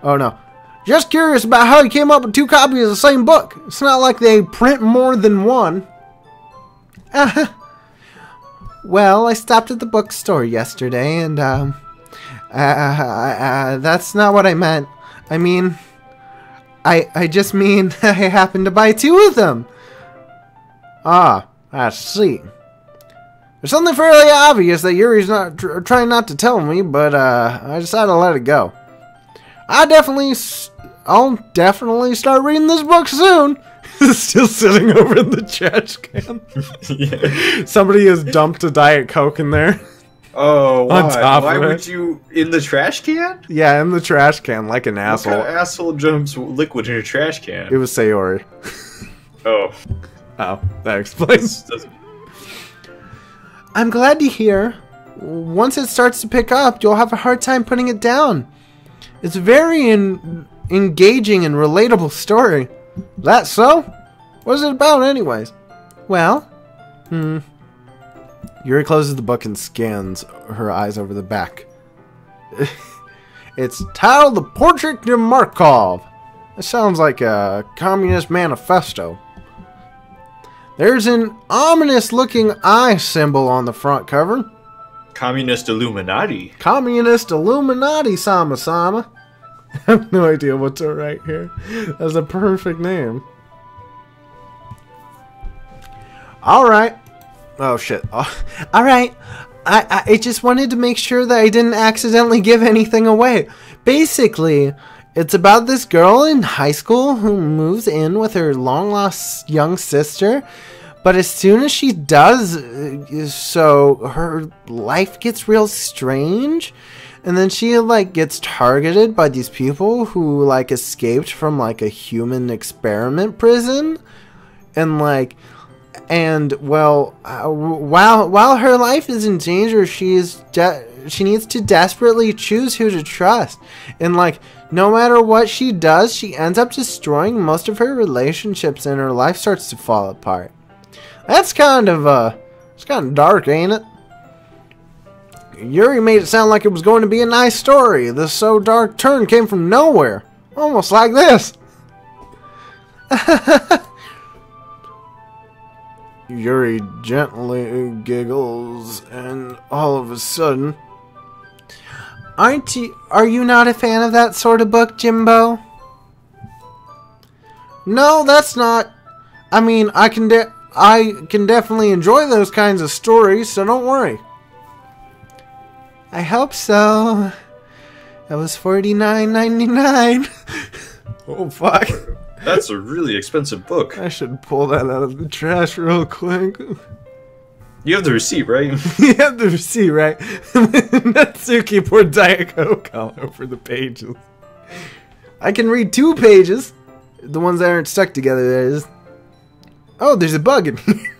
Oh no. Just curious about how you came up with 2 copies of the same book. It's not like they print more than one. Well, I stopped at the bookstore yesterday and, that's not what I meant. I mean... I just mean I happened to buy 2 of them. Ah, I see. There's something fairly obvious that Yuri's not trying not to tell me, but I decided to let it go. I'll definitely start reading this book soon. It's still sitting over in the trash can. Yeah. Somebody has dumped a Diet Coke in there. Oh, why? On top Why of it. would you in the trash can? Yeah, in the trash can, like an asshole. What kind of asshole jumps liquid in a trash can? It was Sayori. Oh. Oh, that explains. Doesn't... I'm glad to hear. Once it starts to pick up, you'll have a hard time putting it down. It's very engaging and relatable story. That so? What's it about anyways? Well, Yuri closes the book and scans her eyes over the back. It's titled The Portrait of Markov. It sounds like a communist manifesto. There's an ominous-looking eye symbol on the front cover. Communist Illuminati. Communist Illuminati, Sama. I have no idea what to write here. That's a perfect name. Alright. Oh, shit. Oh, alright. I just wanted to make sure that I didn't accidentally give anything away. Basically, it's about this girl in high school who moves in with her long-lost young sister. But as soon as she does so, her life gets real strange. And then she, like, gets targeted by these people who, like, escaped from, like, a human experiment prison. And, like... And, well, while her life is in danger, she needs to desperately choose who to trust. And, like, no matter what she does, she ends up destroying most of her relationships and her life starts to fall apart. That's kind of, it's kind of dark, ain't it? Yuri made it sound like it was going to be a nice story. This so dark turn came from nowhere. Almost like this. Yuri gently giggles, and all of a sudden... Are you not a fan of that sort of book, Jimbo? No, that's not... I mean, I can definitely enjoy those kinds of stories, so don't worry. I hope so. That was $49.99. Oh, fuck. That's a really expensive book. I should pull that out of the trash real quick. You have the receipt, right? You have the receipt, right? Natsuki poured Diet Coke all over the pages. I can read 2 pages. The ones that aren't stuck together, that is. Oh, there's a bug in here.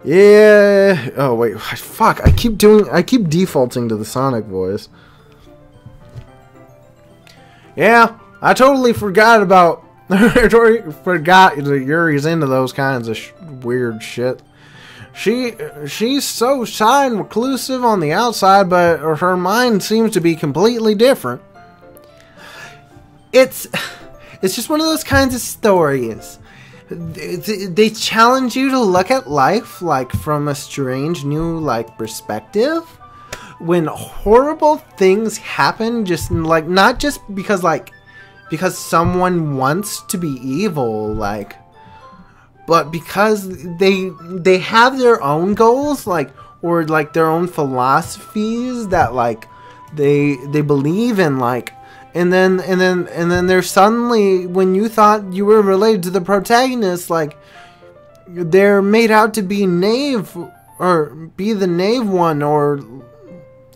Yeah. Oh, wait. Fuck. I keep defaulting to the Sonic voice. Yeah. I totally forgot about... I totally forgot that Yuri's into those kinds of weird shit. She's so shy and reclusive on the outside, but her mind seems to be completely different. It's just one of those kinds of stories. They challenge you to look at life like from a strange new like perspective. When horrible things happen, just like not just because someone wants to be evil, like, but because they have their own goals, like, or like their own philosophies that like they believe in, like, and then they're suddenly, when you thought you were related to the protagonist, like they're made out to be knave or be the knave one or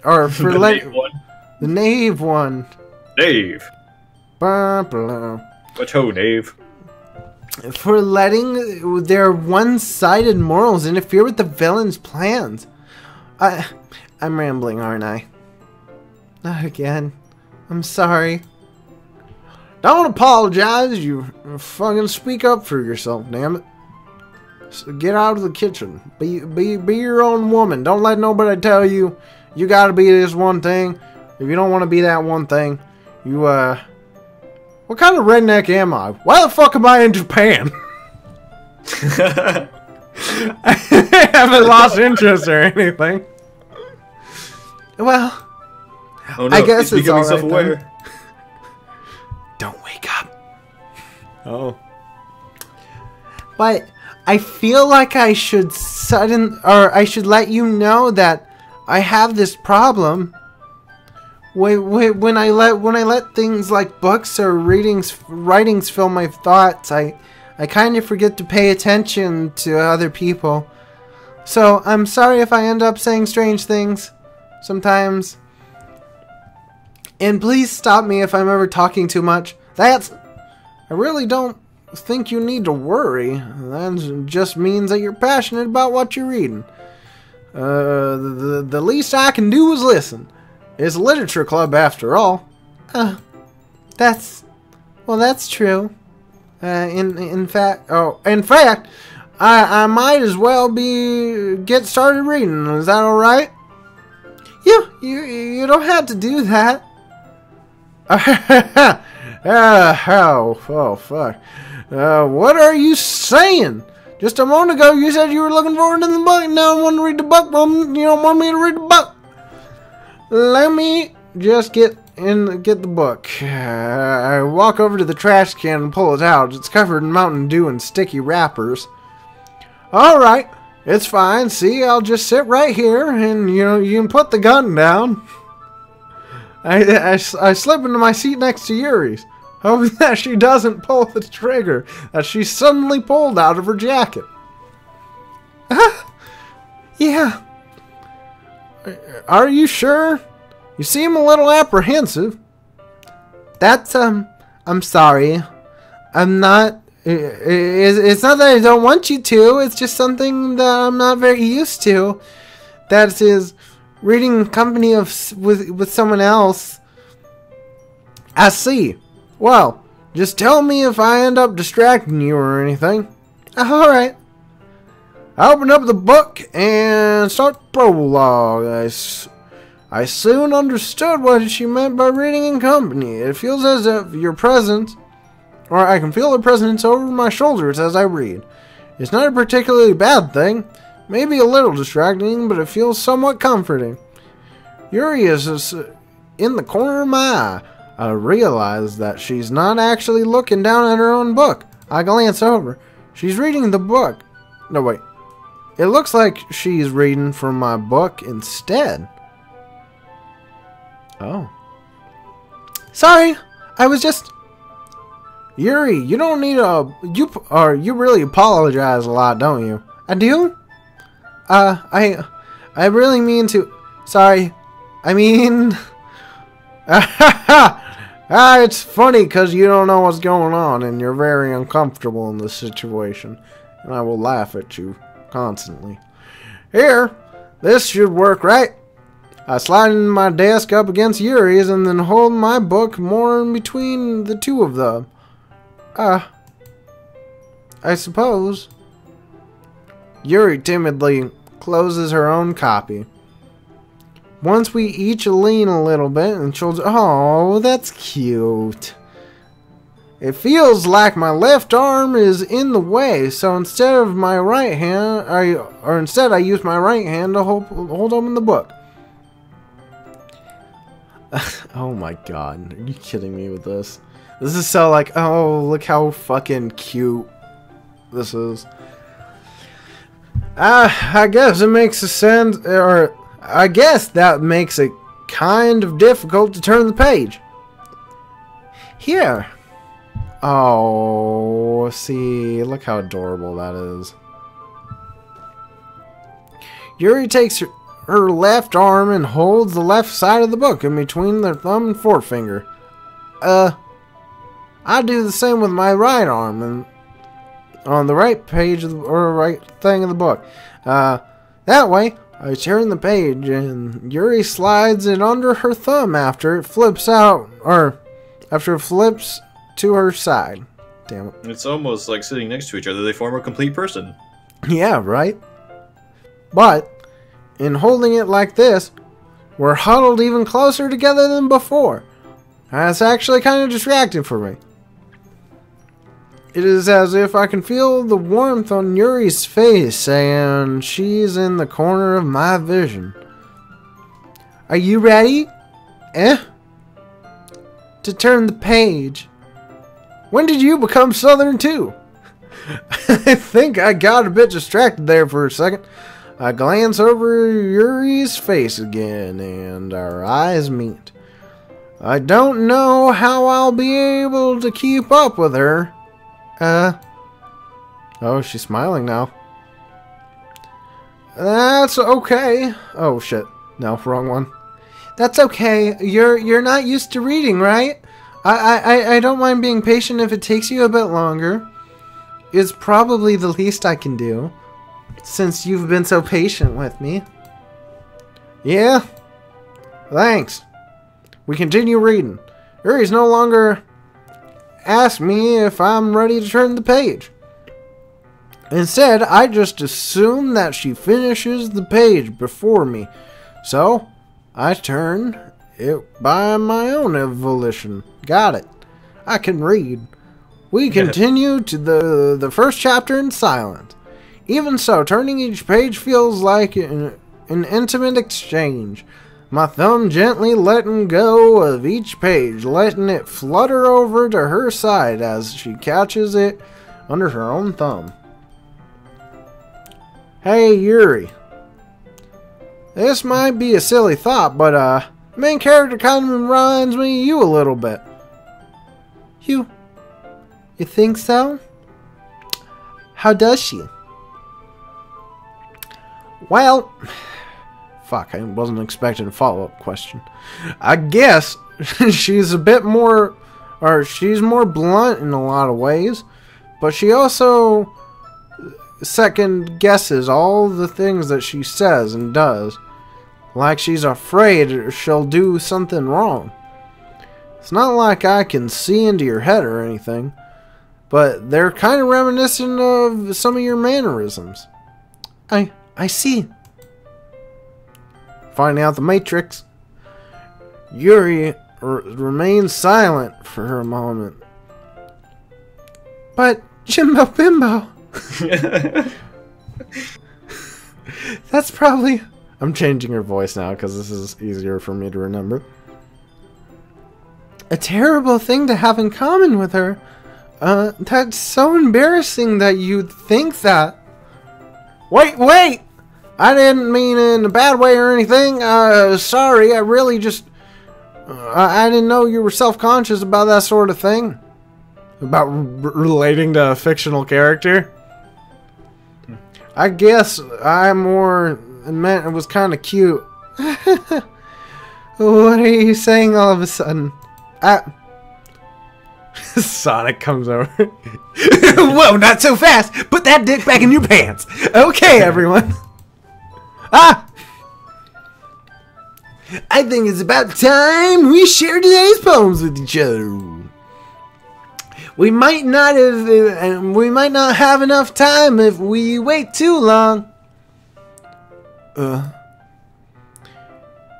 for the knave one. Knave. Blah, blah. What's ho, knave? For letting their one-sided morals interfere with the villain's plans. I'm rambling, aren't I? Not again. I'm sorry. Don't apologize. You fucking speak up for yourself, damn it. So get out of the kitchen. Be your own woman. Don't let nobody tell you you gotta be this one thing. If you don't want to be that one thing, you what kind of redneck am I? Why the fuck am I in Japan? I haven't lost interest or anything. Well, oh no, I guess he's it's all becoming self-aware. right. Don't wake up. Oh. But I feel like I should let you know that I have this problem. When I let things like books or writings fill my thoughts, I kind of forget to pay attention to other people. So I'm sorry if I end up saying strange things sometimes. And please stop me if I'm ever talking too much. I really don't think you need to worry. That just means that you're passionate about what you're reading. The least I can do is listen. It's a literature club after all. That's true. In fact, I might as well get started reading. Is that all right? You don't have to do that. Oh fuck. What are you saying? Just a moment ago, you said you were looking forward to the book. Now I want to read the book, but you don't want me to read the book. Let me just get the book. I walk over to the trash can and pull it out. It's covered in Mountain Dew and sticky wrappers. Alright, it's fine. See, I'll just sit right here and, you can put the gun down. I slip into my seat next to Yuri's, hoping that she doesn't pull the trigger that she suddenly pulled out of her jacket. Yeah. Are you sure? You seem a little apprehensive. That's, I'm sorry. I'm not, it's not that I don't want you to, it's just something that I'm not very used to. That is, reading company with someone else. I see. Well, just tell me if I end up distracting you or anything. Alright. I open up the book and start the prologue. I soon understood what she meant by reading in company. It feels as if your presence, or I can feel her presence over my shoulders as I read. It's not a particularly bad thing. Maybe a little distracting, but it feels somewhat comforting. Yuri is in the corner of my eye. I realize that she's not actually looking down at her own book. I glance over. She's reading the book. No, wait. It looks like she's reading from my book instead. Oh. Sorry, I was just... Yuri, you don't need you really apologize a lot, don't you? I do? I really mean to... Sorry. I mean... it's funny because you don't know what's going on and you're very uncomfortable in this situation. And I will laugh at you constantly. Here, this should work, right? I slide my desk up against Yuri's and then hold my book more in between the two of them. I suppose. Yuri timidly closes her own copy. Once we each lean a little bit and shoulders. Oh, that's cute. It feels like my left arm is in the way, so instead of my right hand, I use my right hand to hold open the book. Oh my god, are you kidding me with this? This is so like, oh, look how fucking cute this is. I guess it makes a sense, or I guess that makes it kind of difficult to turn the page. Here. Oh, see, look how adorable that is. Yuri takes her left arm and holds the left side of the book in between their thumb and forefinger. I do the same with my right arm and on the right page of or right thing of the book. That way, I turn the page and Yuri slides it under her thumb after it flips out, or after it flips to her side. Damn it. It's almost like sitting next to each other. They form a complete person. Yeah, right? But, in holding it like this, we're huddled even closer together than before. That's actually kind of distracting for me. It is as if I can feel the warmth on Yuri's face, and she's in the corner of my vision. Are you ready? To turn the page. When did you become Southern too? I think I got a bit distracted there for a second. I glance over Yuri's face again, and our eyes meet. I don't know how I'll be able to keep up with her. Oh, she's smiling now. That's okay. Oh, shit. No, wrong one. That's okay. You're not used to reading, right? I don't mind being patient if it takes you a bit longer. It's probably the least I can do, since you've been so patient with me. Yeah? Thanks. We continue reading. Yuri's no longer ask me if I'm ready to turn the page. Instead, I just assume that she finishes the page before me. So, I turn it by my own volition. Got it. I can read. We continue to the first chapter in silence. Even so, turning each page feels like an intimate exchange. My thumb gently letting go of each page, letting it flutter over to her side as she catches it under her own thumb. Hey, Yuri. This might be a silly thought, but the main character kind of reminds me of you a little bit. You think so? How does she? Well, fuck, I wasn't expecting a follow-up question. I guess she's a bit more, or she's more blunt in a lot of ways, but she also second guesses all the things that she says and does, like she's afraid she'll do something wrong. It's not like I can see into your head or anything, but they're kind of reminiscent of some of your mannerisms. I see. Finding out the Matrix, Yuri remains silent for a moment. But Jimbo Bimbo, that's probably... I'm changing her voice now because this is easier for me to remember. A terrible thing to have in common with her. That's so embarrassing that you'd think that. Wait! I didn't mean in a bad way or anything. Sorry, I really just... I didn't know you were self-conscious about that sort of thing. About relating to a fictional character. I guess I more meant it was kind of cute. What are you saying all of a sudden? Sonic comes over. Whoa, not so fast! Put that dick back in your pants! Okay, everyone. I think it's about time we share today's poems with each other. We might not have enough time if we wait too long.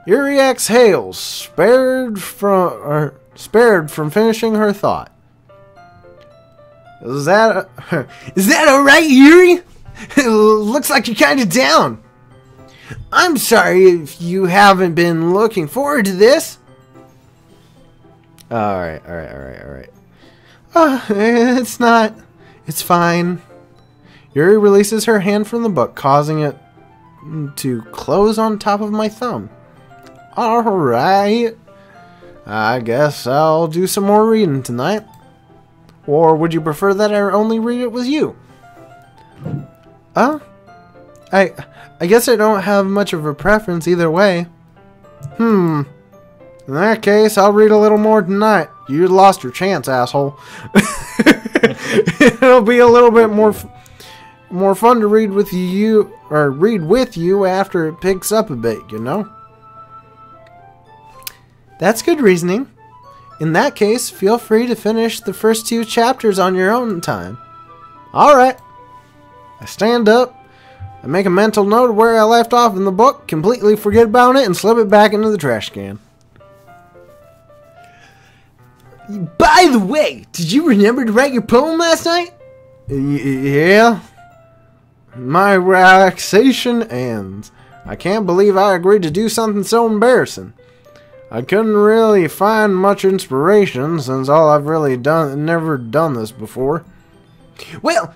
Yuri exhales, spared from finishing her thought. Is that alright, Yuri? It looks like you're kind of down. I'm sorry if you haven't been looking forward to this. Alright. It's not. It's fine. Yuri releases her hand from the book, causing it to close on top of my thumb. Alright. I guess I'll do some more reading tonight. Or would you prefer that I only read it with you? I guess I don't have much of a preference either way. In that case, I'll read a little more tonight. You lost your chance, asshole. It'll be a little bit more fun to read with you after it picks up a bit, you know? That's good reasoning. In that case, feel free to finish the first 2 chapters on your own time. Alright. I stand up. I make a mental note of where I left off in the book, completely forget about it, and slip it back into the trash can. By the way, did you remember to write your poem last night? Yeah. My relaxation ends. I can't believe I agreed to do something so embarrassing. I couldn't really find much inspiration since I've never done this before. Well,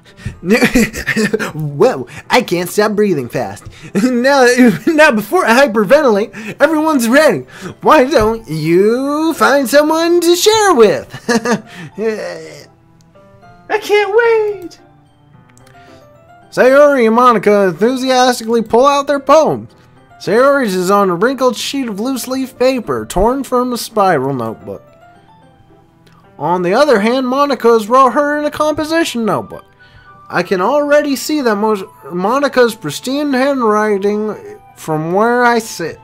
whoa, I can't stop breathing fast. Now before I hyperventilate, everyone's ready. Why don't you find someone to share with? I can't wait! Sayori and Monica enthusiastically pull out their poems. Sayori's is on a wrinkled sheet of loose-leaf paper, torn from a spiral notebook. On the other hand, Monica's wrote her in a composition notebook. I can already see that Monica's pristine handwriting from where I sit.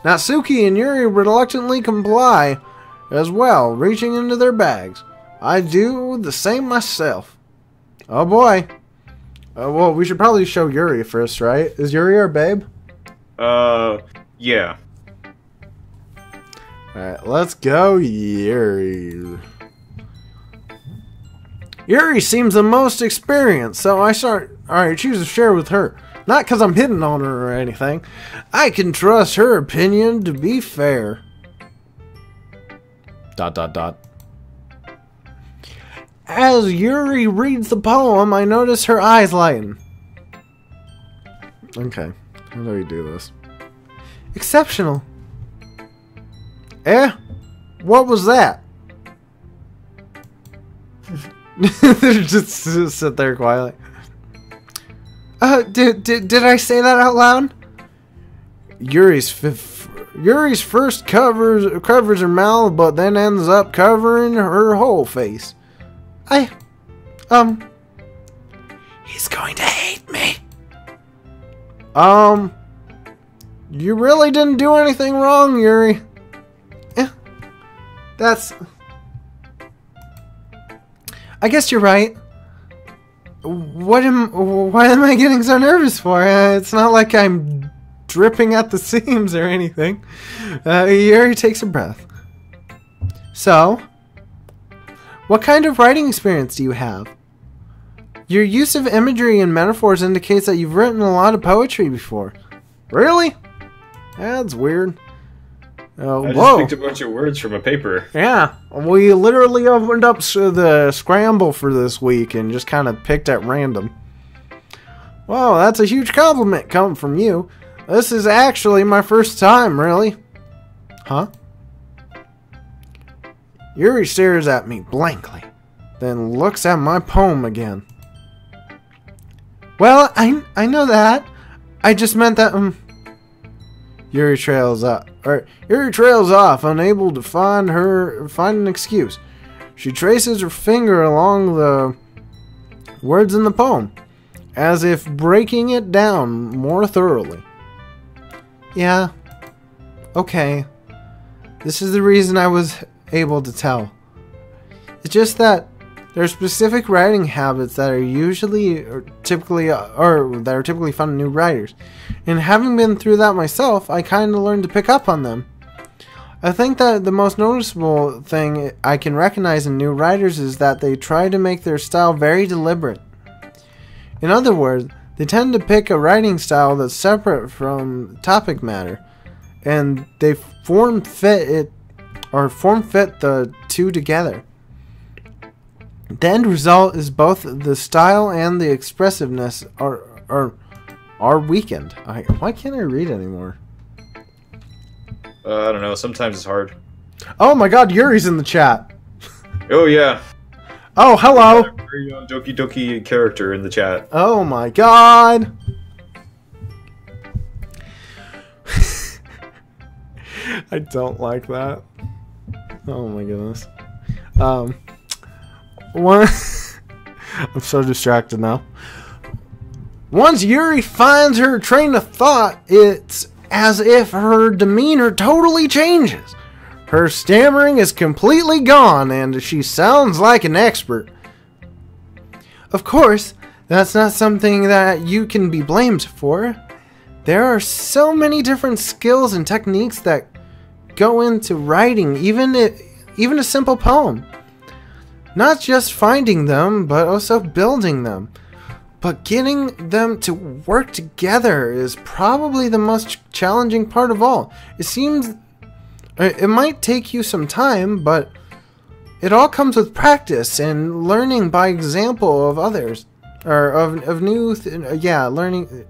Natsuki and Yuri reluctantly comply as well, reaching into their bags. I do the same myself. Oh boy. Well, we should probably show Yuri first, right? Is Yuri our babe? Yeah. Alright, let's go, Yuri. Yuri seems the most experienced, so I choose to share with her. Not because I'm hitting on her or anything. I can trust her opinion to be fair. ... As Yuri reads the poem, I notice her eyes lighten. Okay, how do we do this? Exceptional. What was that? just sit there quietly. Did I say that out loud? Yuri's first covers her mouth, but then ends up covering her whole face. He's going to hate me. You really didn't do anything wrong, Yuri. I guess you're right. Why am I getting so nervous for? It's not like I'm dripping at the seams or anything. Yuri takes a breath. So, what kind of writing experience do you have? Your use of imagery and metaphors indicates that you've written a lot of poetry before. Really? That's weird. I just picked a bunch of words from a paper. Yeah, we literally opened up the scramble for this week and just kind of picked at random. Well, that's a huge compliment coming from you. This is actually my first time, really. Huh? Yuri stares at me blankly, then looks at my poem again. Well, I know that. I just meant that, Yuri trails off, unable to find an excuse. She traces her finger along the words in the poem, as if breaking it down more thoroughly. Yeah. Okay. This is the reason I was able to tell. It's just that there are specific writing habits that are typically found in new writers. And having been through that myself, I kind of learned to pick up on them. I think that the most noticeable thing I can recognize in new writers is that they try to make their style very deliberate. In other words, they tend to pick a writing style that's separate from topic matter, and they form fit the two together. The end result is both the style and the expressiveness are weakened. Why can't I read anymore? I don't know. Sometimes it's hard. Oh my god, Yuri's in the chat. Oh yeah. Oh, hello. Very Doki Doki character in the chat. Oh my god. I don't like that. Oh my goodness. I'm so distracted now. Once Yuri finds her train of thought, it's as if her demeanor totally changes. Her stammering is completely gone, and she sounds like an expert. Of course, that's not something that you can be blamed for. There are so many different skills and techniques that go into writing, even a simple poem. Not just finding them, but also building them. But getting them to work together is probably the most challenging part of all. It might take you some time, but it all comes with practice and learning by example of others. Or of new... learning...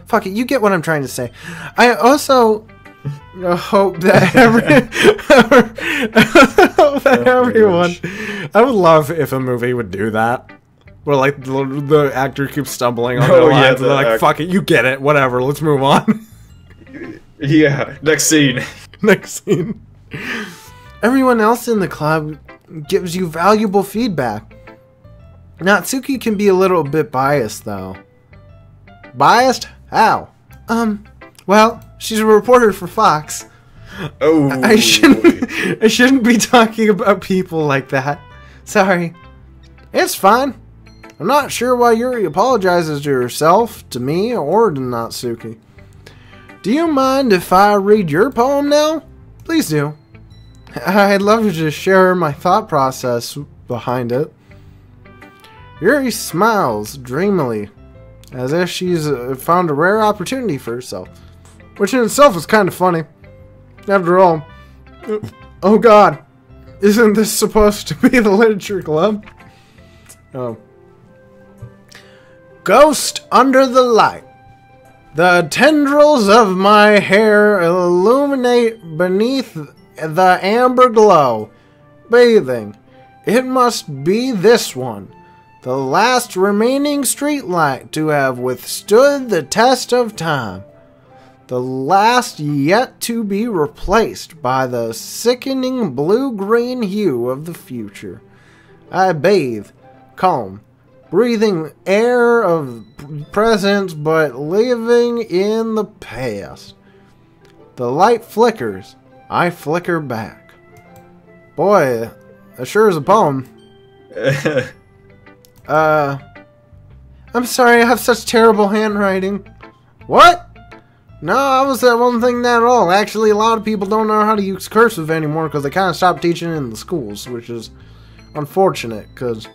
Fuck it, you get what I'm trying to say. I also... hope that everyone... I would love if a movie would do that. Where, like, the actor keeps stumbling on their lines, and they're like, fuck it, you get it, whatever, let's move on. Yeah, next scene. Next scene. Everyone else in the club gives you valuable feedback. Natsuki can be a little bit biased, though. Biased? How? Well, she's a reporter for Fox. Oh, I shouldn't be talking about people like that. Sorry. It's fine. I'm not sure why Yuri apologizes to herself, to me, or to Natsuki. Do you mind if I read your poem now? Please do. I'd love to just share my thought process behind it. Yuri smiles dreamily, as if she's found a rare opportunity for herself, which in itself is kind of funny. After all, oh god, isn't this supposed to be the literature club? Oh. Ghost under the light. The tendrils of my hair illuminate beneath the amber glow. Bathing. It must be this one. The last remaining streetlight to have withstood the test of time. The last yet to be replaced by the sickening blue-green hue of the future. I bathe, calm, breathing air of present but living in the past. The light flickers. I flicker back. Boy, that sure is a poem. I'm sorry, I have such terrible handwriting. What? No, I wasn't thinking that at all. Actually, a lot of people don't know how to use cursive anymore because they kind of stopped teaching it in the schools, which is unfortunate because,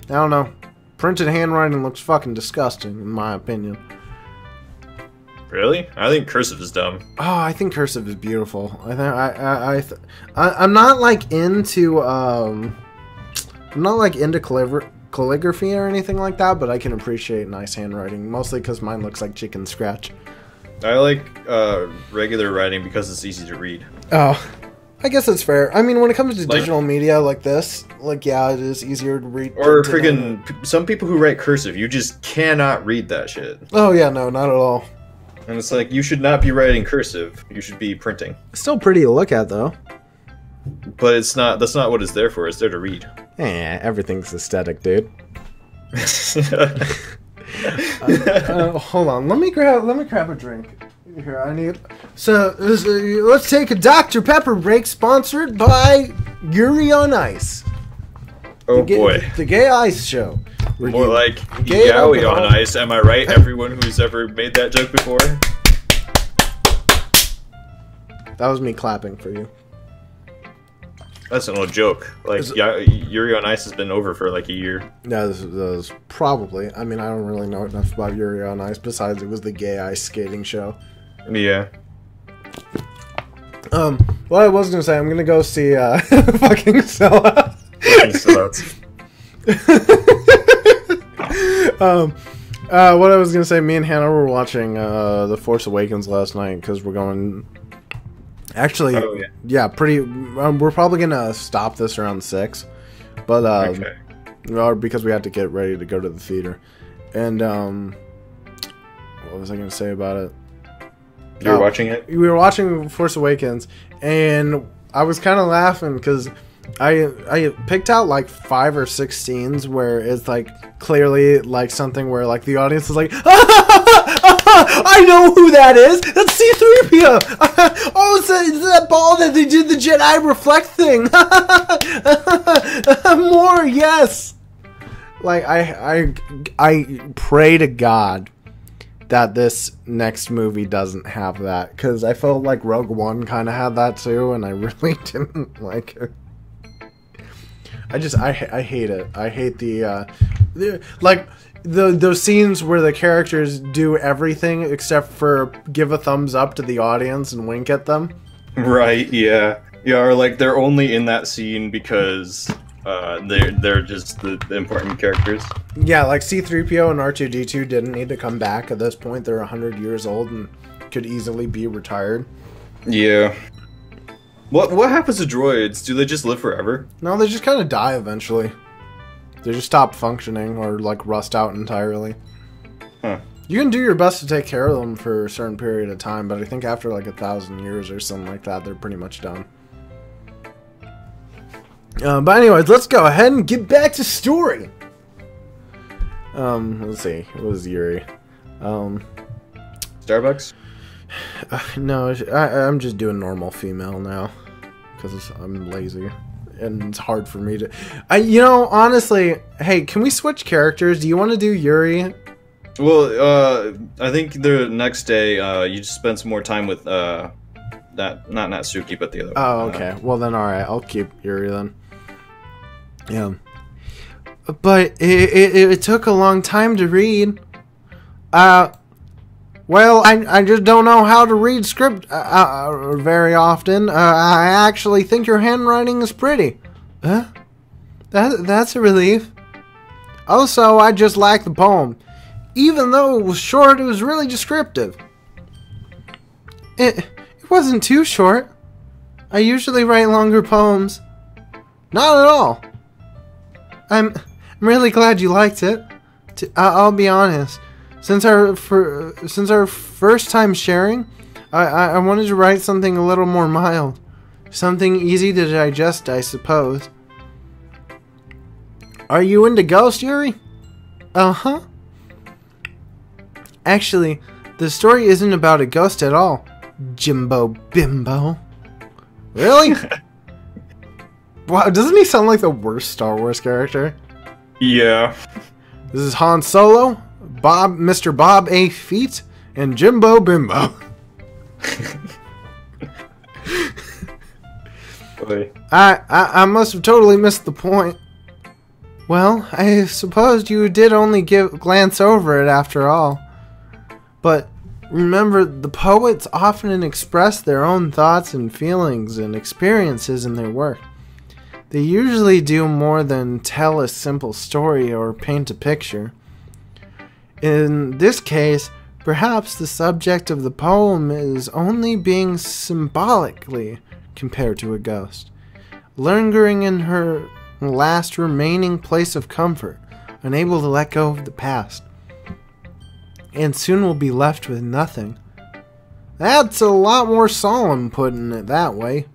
I don't know, printed handwriting looks fucking disgusting, in my opinion. Really? I think cursive is dumb. Oh, I think cursive is beautiful. I'm not like into calligraphy or anything like that, but I can appreciate nice handwriting, mostly because mine looks like chicken scratch. I like regular writing because it's easy to read. Oh, I guess that's fair. I mean, when it comes to digital media like this, like, yeah, it is easier to read. Or friggin' some people who write cursive, you just cannot read that shit. Oh, yeah, no, not at all. And it's like, you should not be writing cursive. You should be printing. Still pretty to look at, though. But it's not. That's not what it's there for. It's there to read. Everything's aesthetic, dude. Hold on. Let me grab a drink. Here, I need. So let's take a Dr. Pepper break, sponsored by Yuri on Ice. Oh boy, the Gay Ice Show. More like Yaoi on Ice. Am I right? Everyone who's ever made that joke before. That was me clapping for you. That's an old joke. Like, Yuri on Ice has been over for like a year. Yeah, this was probably. I mean, I don't really know enough about Yuri on Ice, besides it was the gay ice skating show. Yeah. What I was gonna say, I'm gonna go see, fucking Sellout. What I was gonna say, me and Hannah were watching, The Force Awakens last night, because we're going... Actually, yeah, pretty. We're probably gonna stop this around 6, but because we had to get ready to go to the theater. And what was I gonna say about it? You were watching it? We were watching Force Awakens, and I was kind of laughing because I picked out like 5 or 6 scenes where it's like clearly like something where like the audience is like, I know who that is. That's C-3PO. Oh, it's that ball that they did the Jedi reflect thing. More, yes. Like I pray to God that this next movie doesn't have that, because I felt like Rogue One kind of had that too, and I really didn't like it. I hate it. I hate those scenes where the characters do everything except for give a thumbs up to the audience and wink at them. Right, yeah. Yeah, or like they're only in that scene because they're just the important characters. Yeah, like C-3PO and R2-D2 didn't need to come back at this point. They're 100 years old and could easily be retired. Yeah. What happens to droids? Do they just live forever? No, they just kind of die eventually. They just stop functioning or like rust out entirely. Huh. You can do your best to take care of them for a certain period of time, but I think after like 1,000 years or something like that, they're pretty much done. But anyways, let's go ahead and get back to story. Let's see. What was Yuri? Starbucks? No, I'm just doing normal female now because I'm lazy. and it's hard for me to. You know, honestly, hey, can we switch characters? Do you want to do Yuri? Well, I think the next day you just spend some more time with not Succ, but the other. Oh, okay. Well then, all right. I'll keep Yuri then. Yeah. But it took a long time to read. Well, I just don't know how to read script very often. I actually think your handwriting is pretty. Huh? That's a relief. Also, I just like the poem. Even though it was short, it was really descriptive. It wasn't too short. I usually write longer poems. Not at all. I'm really glad you liked it. I'll be honest. Since our first time sharing, I wanted to write something a little more mild. Something easy to digest, I suppose. Are you into Ghost, Yuri? Uh-huh. Actually, the story isn't about a ghost at all. Jimbo Bimbo. Really? Wow, doesn't he sound like the worst Star Wars character? Yeah. This is Han Solo, Mr. Bob A. Feet, and Jimbo Bimbo. I must have totally missed the point. Well, I suppose you did only glance over it after all. But remember, the poets often express their own thoughts and feelings and experiences in their work. They usually do more than tell a simple story or paint a picture. In this case, perhaps the subject of the poem is only being symbolically compared to a ghost, lingering in her last remaining place of comfort, unable to let go of the past, and soon will be left with nothing. That's a lot more solemn putting it that way.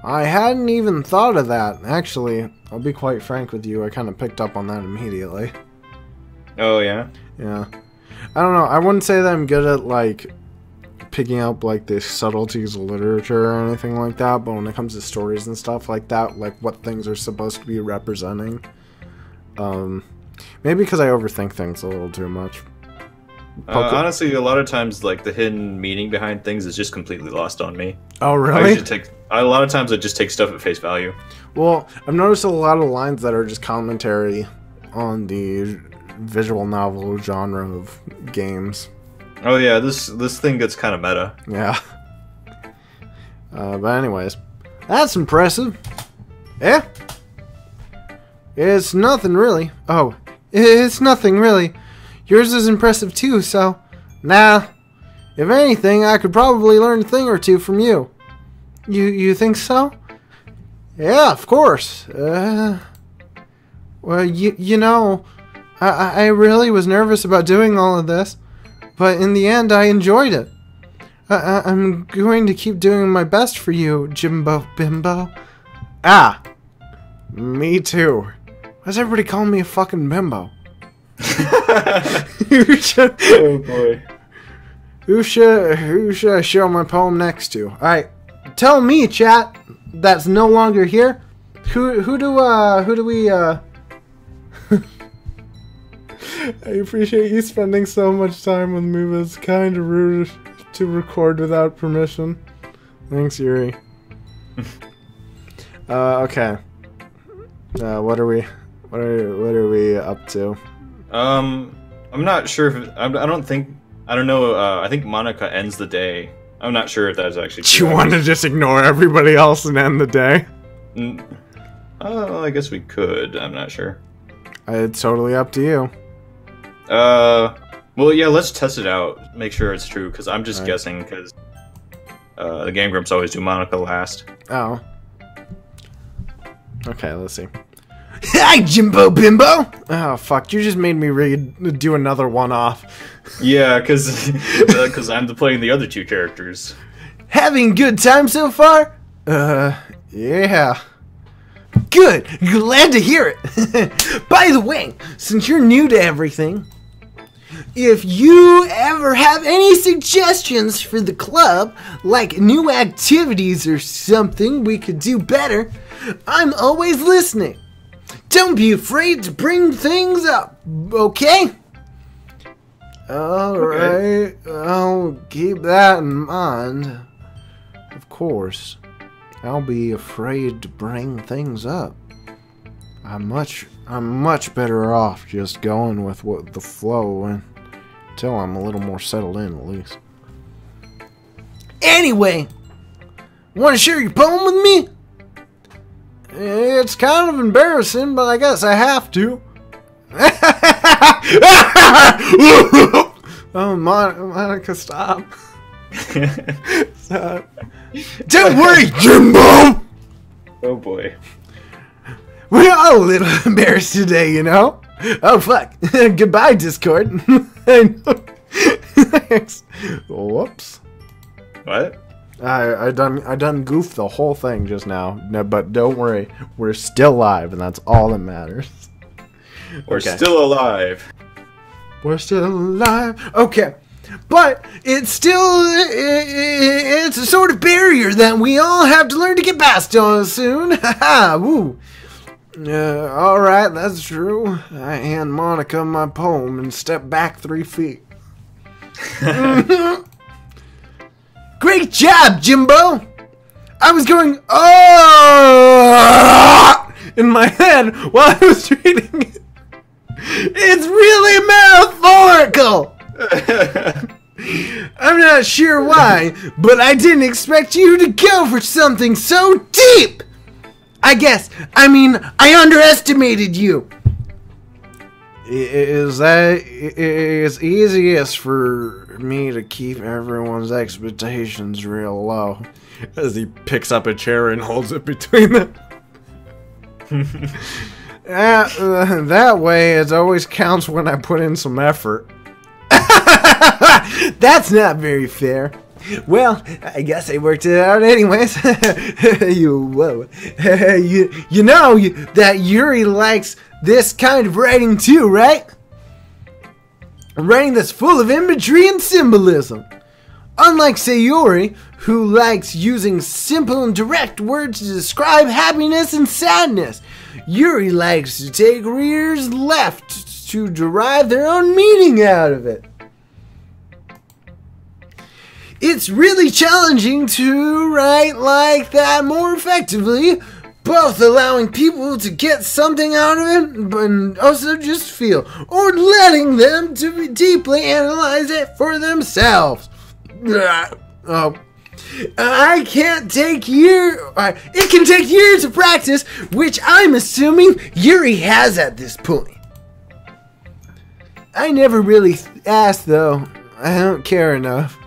I hadn't even thought of that. Actually, I'll be quite frank with you, I kind of picked up on that immediately. Oh, yeah? Yeah. I don't know, I wouldn't say that I'm good at, like, picking up, like, the subtleties of literature or anything like that, but when it comes to stories and stuff like that, like, what things are supposed to be representing, maybe because I overthink things a little too much. Honestly, a lot of times, like, the hidden meaning behind things is just completely lost on me. Oh, really? A lot of times I just take stuff at face value. Well, I've noticed a lot of lines that are just commentary on the visual novel genre of games. Oh yeah, this thing gets kind of meta. Yeah. But anyways, that's impressive. Yeah? It's nothing really. Oh, it's nothing really. Yours is impressive too, so... Nah. If anything, I could probably learn a thing or two from you. You think so? Yeah, of course. Well, you know, I really was nervous about doing all of this, but in the end, I enjoyed it. I'm going to keep doing my best for you, Jimbo Bimbo. Ah, me too. Why does everybody call me a fucking bimbo? Oh boy. Who should I show my poem next to? Alright, tell me, chat, that's no longer here. Who do we I appreciate you spending so much time with me, but it's kind of rude to record without permission. Thanks, Yuri. Okay. What are we up to? I'm not sure if I don't know. I think Monica ends the day. I'm not sure if that's actually true. Do you want to just ignore everybody else and end the day? Oh, I guess we could. I'm not sure. It's totally up to you. Well, yeah, let's test it out. Make sure it's true, because I'm just guessing, because the Game Grumps always do Monica last. Oh. Okay, let's see. Hi, Jimbo Bimbo! Oh, fuck, you just made me do another one-off. Yeah, because I'm playing the other two characters. Having good time so far? Yeah. Good! Glad to hear it! By the way, since you're new to everything, if you ever have any suggestions for the club, like new activities or something we could do better, I'm always listening. Don't be afraid to bring things up, okay? Alright, I'll keep that in mind. Of course, I'll be afraid to bring things up. I'm much better off just going with what the flow until I'm a little more settled in, at least. Anyway, want to share your poem with me? It's kind of embarrassing, but I guess I have to. Oh, Monica, stop. Stop. Don't worry, Jimbo! Oh boy. We're all a little embarrassed today, you know? Oh, fuck. Goodbye, Discord. Whoops. What? I done goofed the whole thing just now. No, but don't worry. We're still live, and that's all that matters. We're still alive. We're still alive. Okay. But it's still, it's a sort of barrier that we all have to learn to get past soon. Haha, woo. Alright, that's true. I hand Monica my poem and step back 3 feet. Great job, Jimbo! I was going, oh, in my head while I was reading it. It's really metaphorical! I'm not sure why, but I didn't expect you to go for something so deep! I underestimated you. It's easiest for me to keep everyone's expectations real low. As he picks up a chair and holds it between them. That way, it always counts when I put in some effort. That's not very fair. Well, I guess I worked it out anyways. You know that Yuri likes this kind of writing too, right? Writing that's full of imagery and symbolism. Unlike Sayori, who likes using simple and direct words to describe happiness and sadness, Yuri likes to take readers left to derive their own meaning out of it. It's really challenging to write like that more effectively, both allowing people to get something out of it, but also just feel, or letting them to deeply analyze it for themselves. It can take years of practice, which I'm assuming Yuri has at this point. I never really asked though. I don't care enough.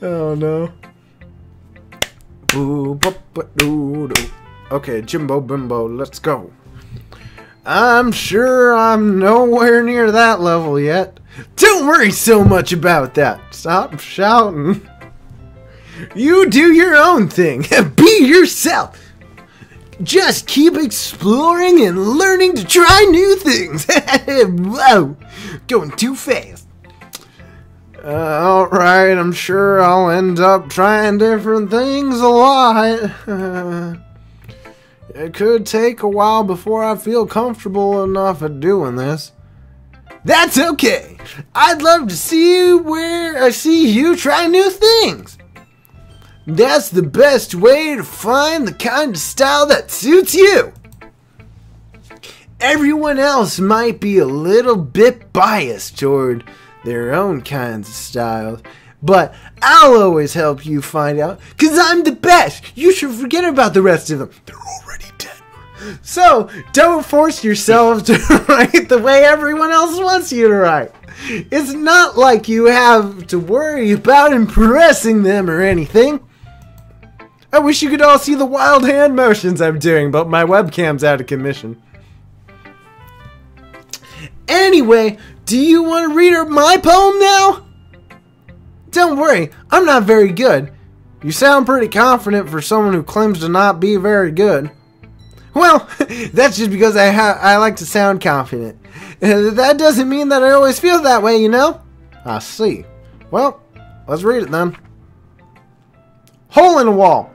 Oh no. Okay, Jimbo Bimbo, let's go. I'm sure I'm nowhere near that level yet. Don't worry so much about that. Stop shouting. You do your own thing. Be yourself. Just keep exploring and learning to try new things. Whoa, going too fast. Alright, I'm sure I'll end up trying different things a lot. It could take a while before I feel comfortable enough at doing this. That's okay. I'd love to see you try new things. That's the best way to find the kind of style that suits you. Everyone else might be a little bit biased toward their own kinds of styles, but I'll always help you find out, cause I'm the best. You should forget about the rest of them. They're already dead. So, don't force yourself to write the way everyone else wants you to write. It's not like you have to worry about impressing them or anything. I wish you could all see the wild hand motions I'm doing, but my webcam's out of commission. Anyway, do you want to read my poem now? Don't worry, I'm not very good. You sound pretty confident for someone who claims to not be very good. Well, that's just because I like to sound confident. That doesn't mean that I always feel that way, you know? I see. Well, let's read it then. Hole in a wall.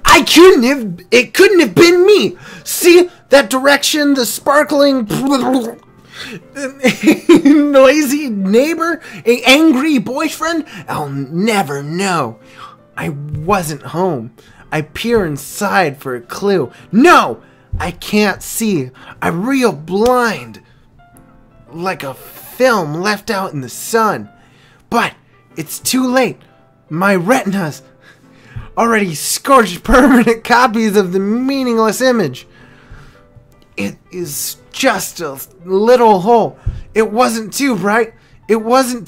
It couldn't have been me. See that direction, the sparkling, noisy neighbor, an angry boyfriend? I'll never know. I wasn't home. I peer inside for a clue. No, I can't see. I'm real blind. Like a film left out in the sun. But it's too late. My retinas already scorched permanent copies of the meaningless image. It is just a little hole. It wasn't too bright. It was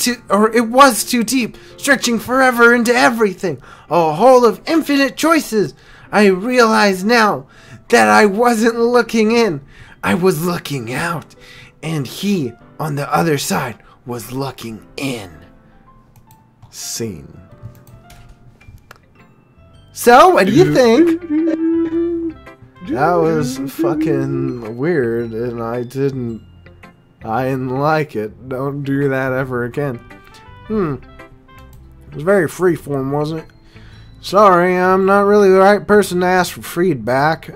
too deep, stretching forever into everything. A hole of infinite choices. I realize now that I wasn't looking in. I was looking out. And he, on the other side, was looking in. Scene. So, what do you think? That was fucking weird, and I didn't like it. Don't do that ever again. It was very freeform, wasn't it? Sorry, I'm not really the right person to ask for feedback.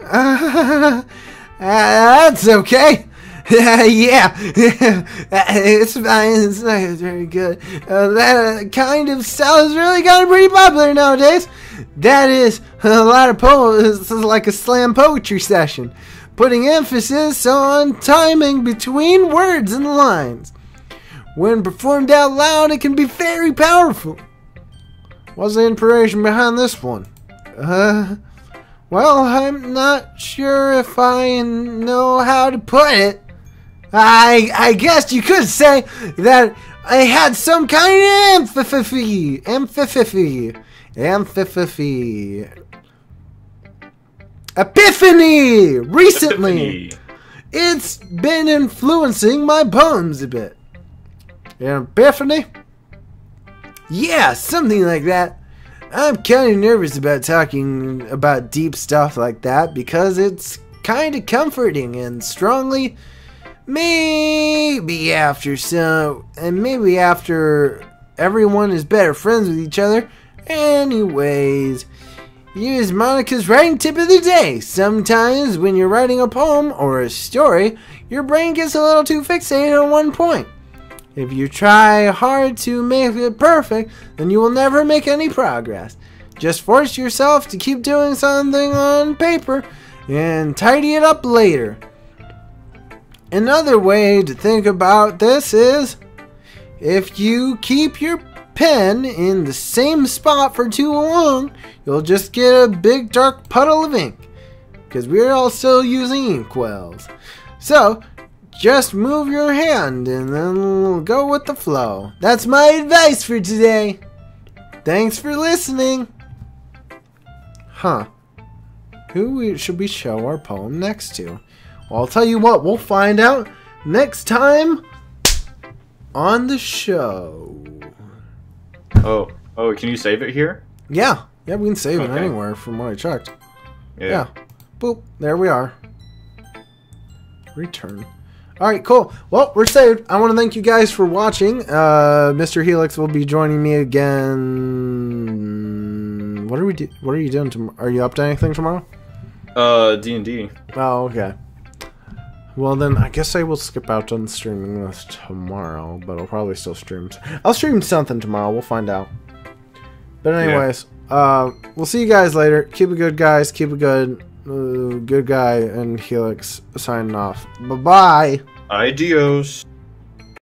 That's okay. Yeah, it's fine. It's not very good. That kind of style is really gotten pretty popular nowadays. That is a lot of poems. It's like a slam poetry session, putting emphasis on timing between words and lines. When performed out loud, it can be very powerful. What's the inspiration behind this one? Well, I'm not sure if I know how to put it. I guess you could say that I had some kind of epiphany recently. It's been influencing my poems a bit. An epiphany? Yeah, something like that. I'm kind of nervous about talking about deep stuff like that because it's kind of comforting and strongly. Maybe after everyone is better friends with each other. Anyways, here's Monica's writing tip of the day. Sometimes when you're writing a poem or a story, your brain gets a little too fixated on one point. If you try hard to make it perfect, then you will never make any progress. Just force yourself to keep doing something on paper and tidy it up later. Another way to think about this is, if you keep your pen in the same spot for too long, you'll just get a big dark puddle of ink, because we're all still using inkwells. So, just move your hand and then go with the flow. That's my advice for today. Thanks for listening. Who should we show our poem next to? Well, I'll tell you what, we'll find out next time on the show. Oh, can you save it here? Yeah, we can save it anywhere from what I checked. Yeah. Boop, there we are. Return. Alright, cool. Well, we're saved. I want to thank you guys for watching. Mr.Helix will be joining me again. What are you doing tomorrow? Are you up to anything tomorrow? D&D. Oh, okay. Well, then, I guess I will skip out on streaming this tomorrow, but I'll probably still stream. I'll stream something tomorrow. We'll find out. But anyways, we'll see you guys later. Keep it good, guys. Keep it good. Good guy and Helix signing off. Bye-bye. Adios.